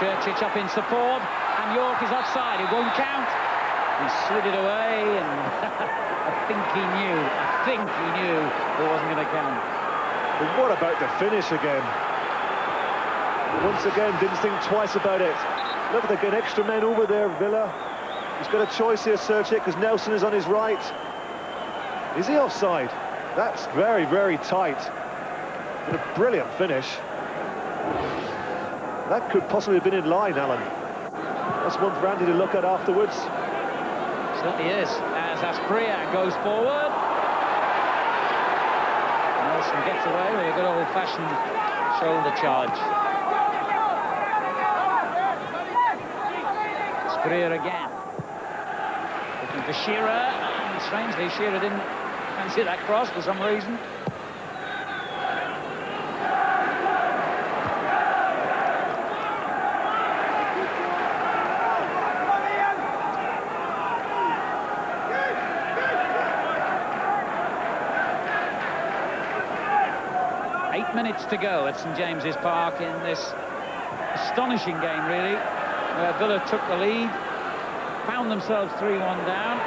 S2: Čurčić up in support, and York is offside. It won't count. He slid it away, and I think he knew it wasn't going to count.
S3: But what about the finish again? Once again, didn't think twice about it. Look, they get extra men over there, Villa. He's got a choice here, Čurčić, because Nelson is on his right. Is he offside? That's very, very tight. And a brilliant finish. That could possibly have been in line, Alan. That's one for Andy to look at afterwards.
S2: Certainly is, as Asprilla goes forward. Nelson gets away with a good old-fashioned shoulder charge. Asprilla again. Looking for Shearer, and strangely, Shearer didn't fancy that cross for some reason. Minutes to go at St James's Park in this astonishing game, really, where Villa took the lead, found themselves 3-1 down,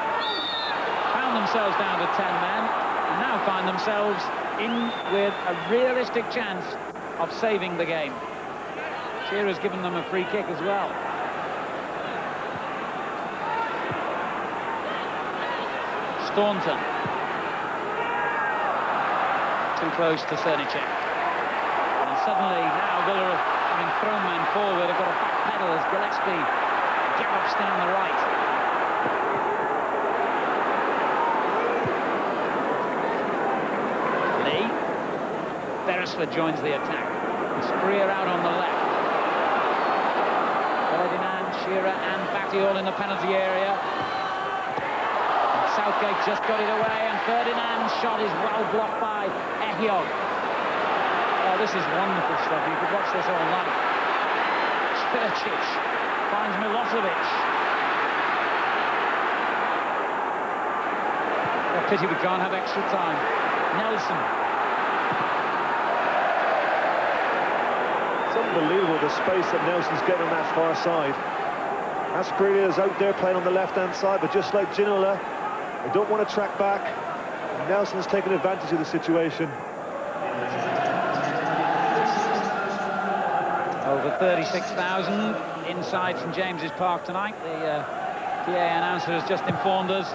S2: found themselves down to 10 men, and now find themselves in with a realistic chance of saving the game. Shearer's given them a free kick as well. Staunton. Too close to Čurčić. Suddenly, now Villa having thrown men forward, have got a back pedal as Gillespie gallops down the right. Lee. Beresford joins the attack. Asprilla out on the left. Ferdinand, Shearer and Batley all in the penalty area. And Southgate just got it away, and Ferdinand's shot is well blocked by Ehiog. Oh, this is wonderful stuff. You could watch this all night. Čurčić finds Milosevic. What a pity we can't have extra time. Nelson.
S3: It's unbelievable the space that Nelson's getting on that far side. Asprilla is out there playing on the left-hand side, but just like Ginola, they don't want to track back. Nelson's taken advantage of the situation.
S2: Over 36,000 inside St James's Park tonight. The PA announcer has just informed us.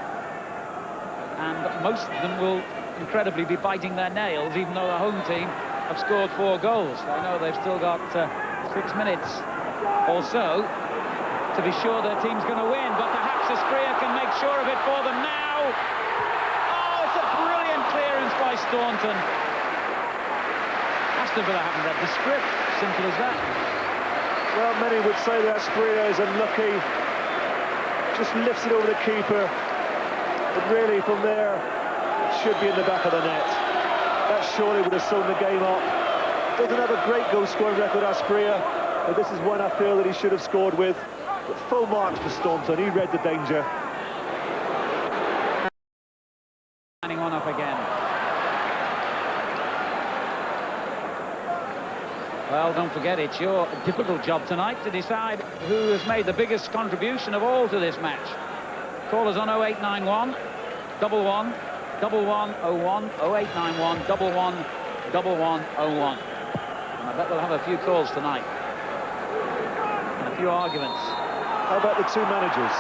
S2: And most of them will incredibly be biting their nails, even though the home team have scored 4 goals. They know they've still got 6 minutes or so to be sure their team's going to win. But perhaps Asprilla can make sure of it for them now. Oh, it's a brilliant clearance by Staunton. Aston Villa haven't read the script. Simple as that.
S3: Well, many would say that Asprilla is unlucky. Just lifts it over the keeper. But really, from there, it should be in the back of the net. That surely would have sewn the game up. Doesn't have a great goal-scoring record, Asprilla, but this is one I feel that he should have scored with. But full marks for Staunton. He read the danger.
S2: Well, don't forget, it's your difficult job tonight to decide who has made the biggest contribution of all to this match. Call us on 0891 11 1101 0891 11 1101. And I bet we'll have a few calls tonight. And a few arguments.
S3: How about the two managers?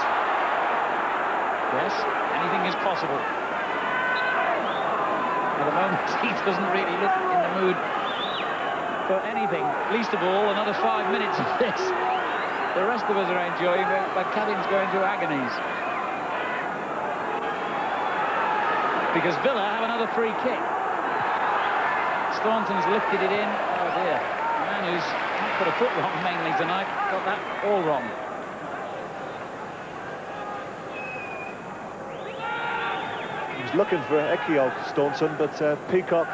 S2: Yes, anything is possible. At the moment, he doesn't really look in the mood for anything. Least of all, another 5 minutes of this. The rest of us are enjoying it, but Kevin's going through agonies. Because Villa have another free kick. Staunton's lifted it in. Oh dear. The man who's not put a foot wrong mainly tonight got that all wrong.
S3: He was looking for Ekiog, Staunton, but Peacock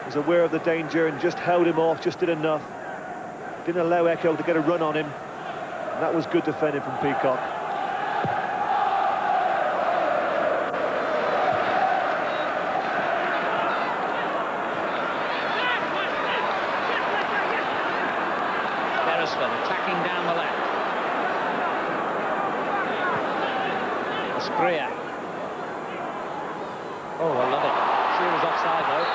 S3: was aware of the danger and just held him off, just did enough. Didn't allow Ekiog to get a run on him. And that was good defending from Peacock.
S2: Attacking down the left. Asprilla. Oh, I love it. Shearer's offside, though.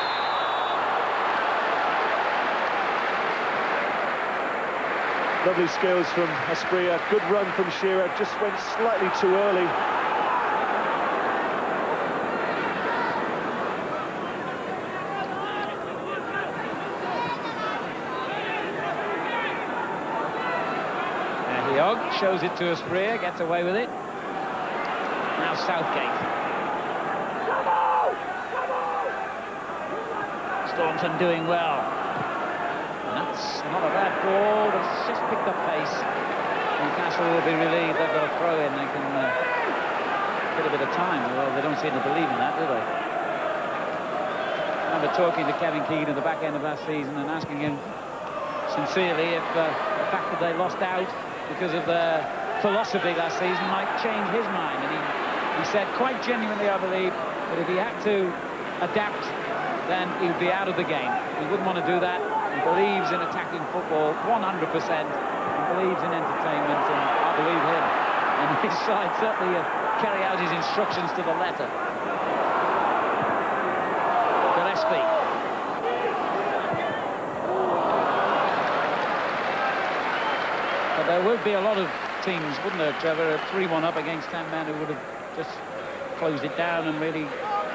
S3: Lovely skills from Asprilla. Good run from Shearer. Just went slightly too early.
S2: Shows it to Asprilla, gets away with it. Now Southgate. Staunton doing well. And that's not a bad ball, but it's just picked up pace. Newcastle will be relieved they've got a throw in. They can get a bit of time. Well, they don't seem to believe in that, do they? I remember talking to Kevin Keegan at the back end of last season and asking him sincerely if the fact that they lost out because of their philosophy last season might change his mind, and he said quite genuinely, I believe, that if he had to adapt, then he would be out of the game. He wouldn't want to do that. He believes in attacking football 100%. He believes in entertainment, and I believe him. And his side certainly carry out his instructions to the letter. Gillespie. But there would be a lot of teams, wouldn't there, Trevor, 3-1 up against 10 men who would have just closed it down and really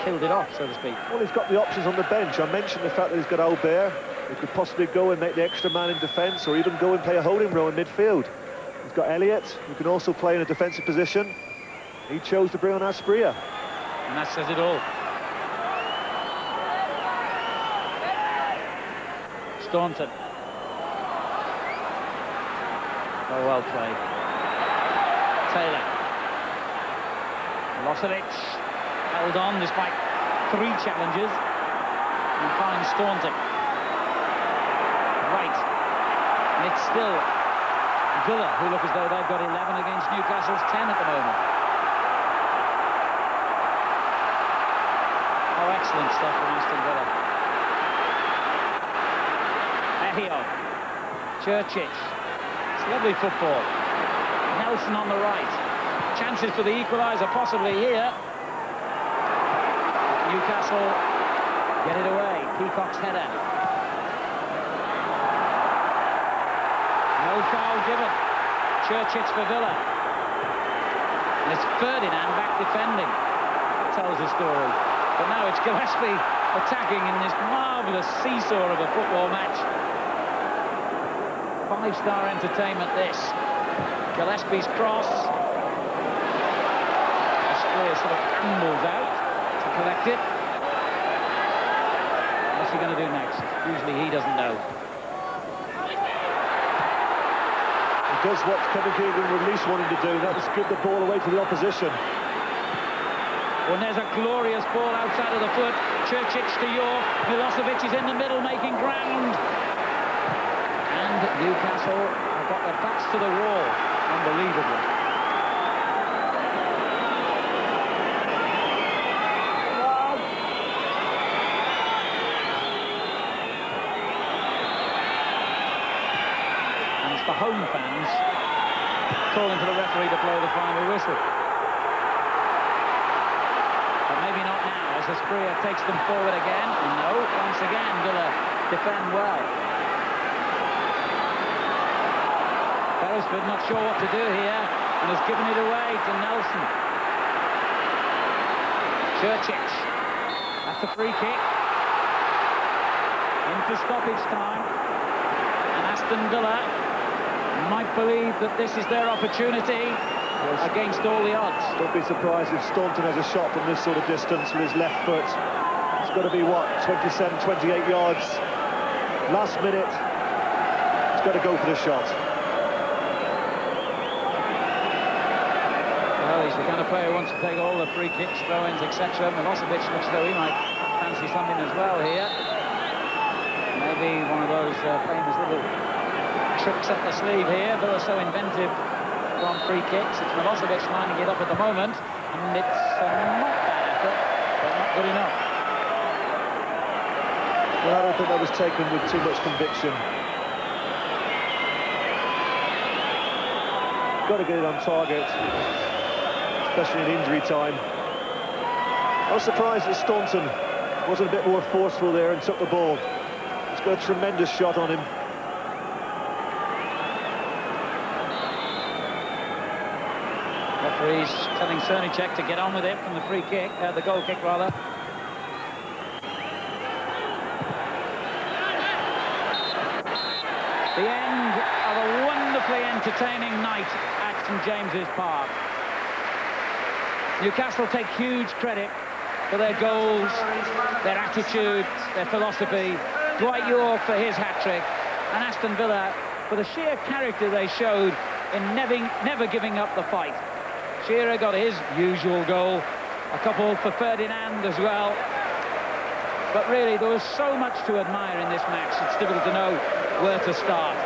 S2: killed it off, so to speak.
S3: Well, he's got the options on the bench. I mentioned the fact that he's got Albert, who could possibly go and make the extra man in defence, or even go and play a holding role in midfield. He's got Elliott, who can also play in a defensive position. He chose to bring on Asprilla.
S2: And that says it all. Staunton. Oh, well played. Taylor. Milosevic held on despite 3 challenges and finds Staunton. Right. And it's still Villa who look as though they've got 11 against Newcastle's 10 at the moment. Oh, excellent stuff from Aston Villa. Ehio. Churchich. Lovely football. Nelson on the right. Chances for the equaliser possibly here. Newcastle get it away. Peacock's header. No foul given. Churchich for Villa. And it's Ferdinand back defending. That tells the story. But now it's Gillespie attacking in this marvellous seesaw of a football match. 5-star entertainment, this. Gillespie's cross. Asprilla sort of ambles out to collect it. What's he going to do next? Usually he doesn't know.
S3: He does what Kevin Keegan would at least want him to do. That was give the ball away to the opposition.
S2: And there's a glorious ball outside of the foot. Churchich to York. Milosevic is in the middle making ground. Newcastle have got their backs to the wall, unbelievably. the home fans calling for the referee to blow the final whistle. But maybe not now, as Asprilla takes them forward again. No, once again, Villa defend well. Beresford not sure what to do here, and has given it away to Nelson. Churchich, that's a free kick. Into stoppage time. And Aston Villa might believe that this is their opportunity against all the odds.
S3: Don't be surprised if Staunton has a shot from this sort of distance with his left foot. It's got to be, what, 27, 28 yards. Last minute, he's got to go for the shot.
S2: Well, he's the kind of player who wants to take all the free kicks, throw-ins, etc. Milosevic looks as though he might fancy something as well here. Maybe one of those famous little tricks up the sleeve here. Villa so inventive from free kicks. It's Milosevic lining it up at the moment, and it's not bad effort, but not good enough.
S3: Well, I don't think that was taken with too much conviction. Got to get it on target, especially in injury time. I was surprised that Staunton wasn't a bit more forceful there and took the ball. He's got a tremendous shot on him.
S2: Referee's telling Cernicek to get on with it from the free kick, the goal kick rather. The end of a wonderfully entertaining night at St James's Park. Newcastle take huge credit for their goals, their attitude, their philosophy. Dwight York for his hat-trick, and Aston Villa for the sheer character they showed in never giving up the fight. Shearer got his usual goal, a couple for Ferdinand as well. But really, there was so much to admire in this match, it's difficult to know where to start.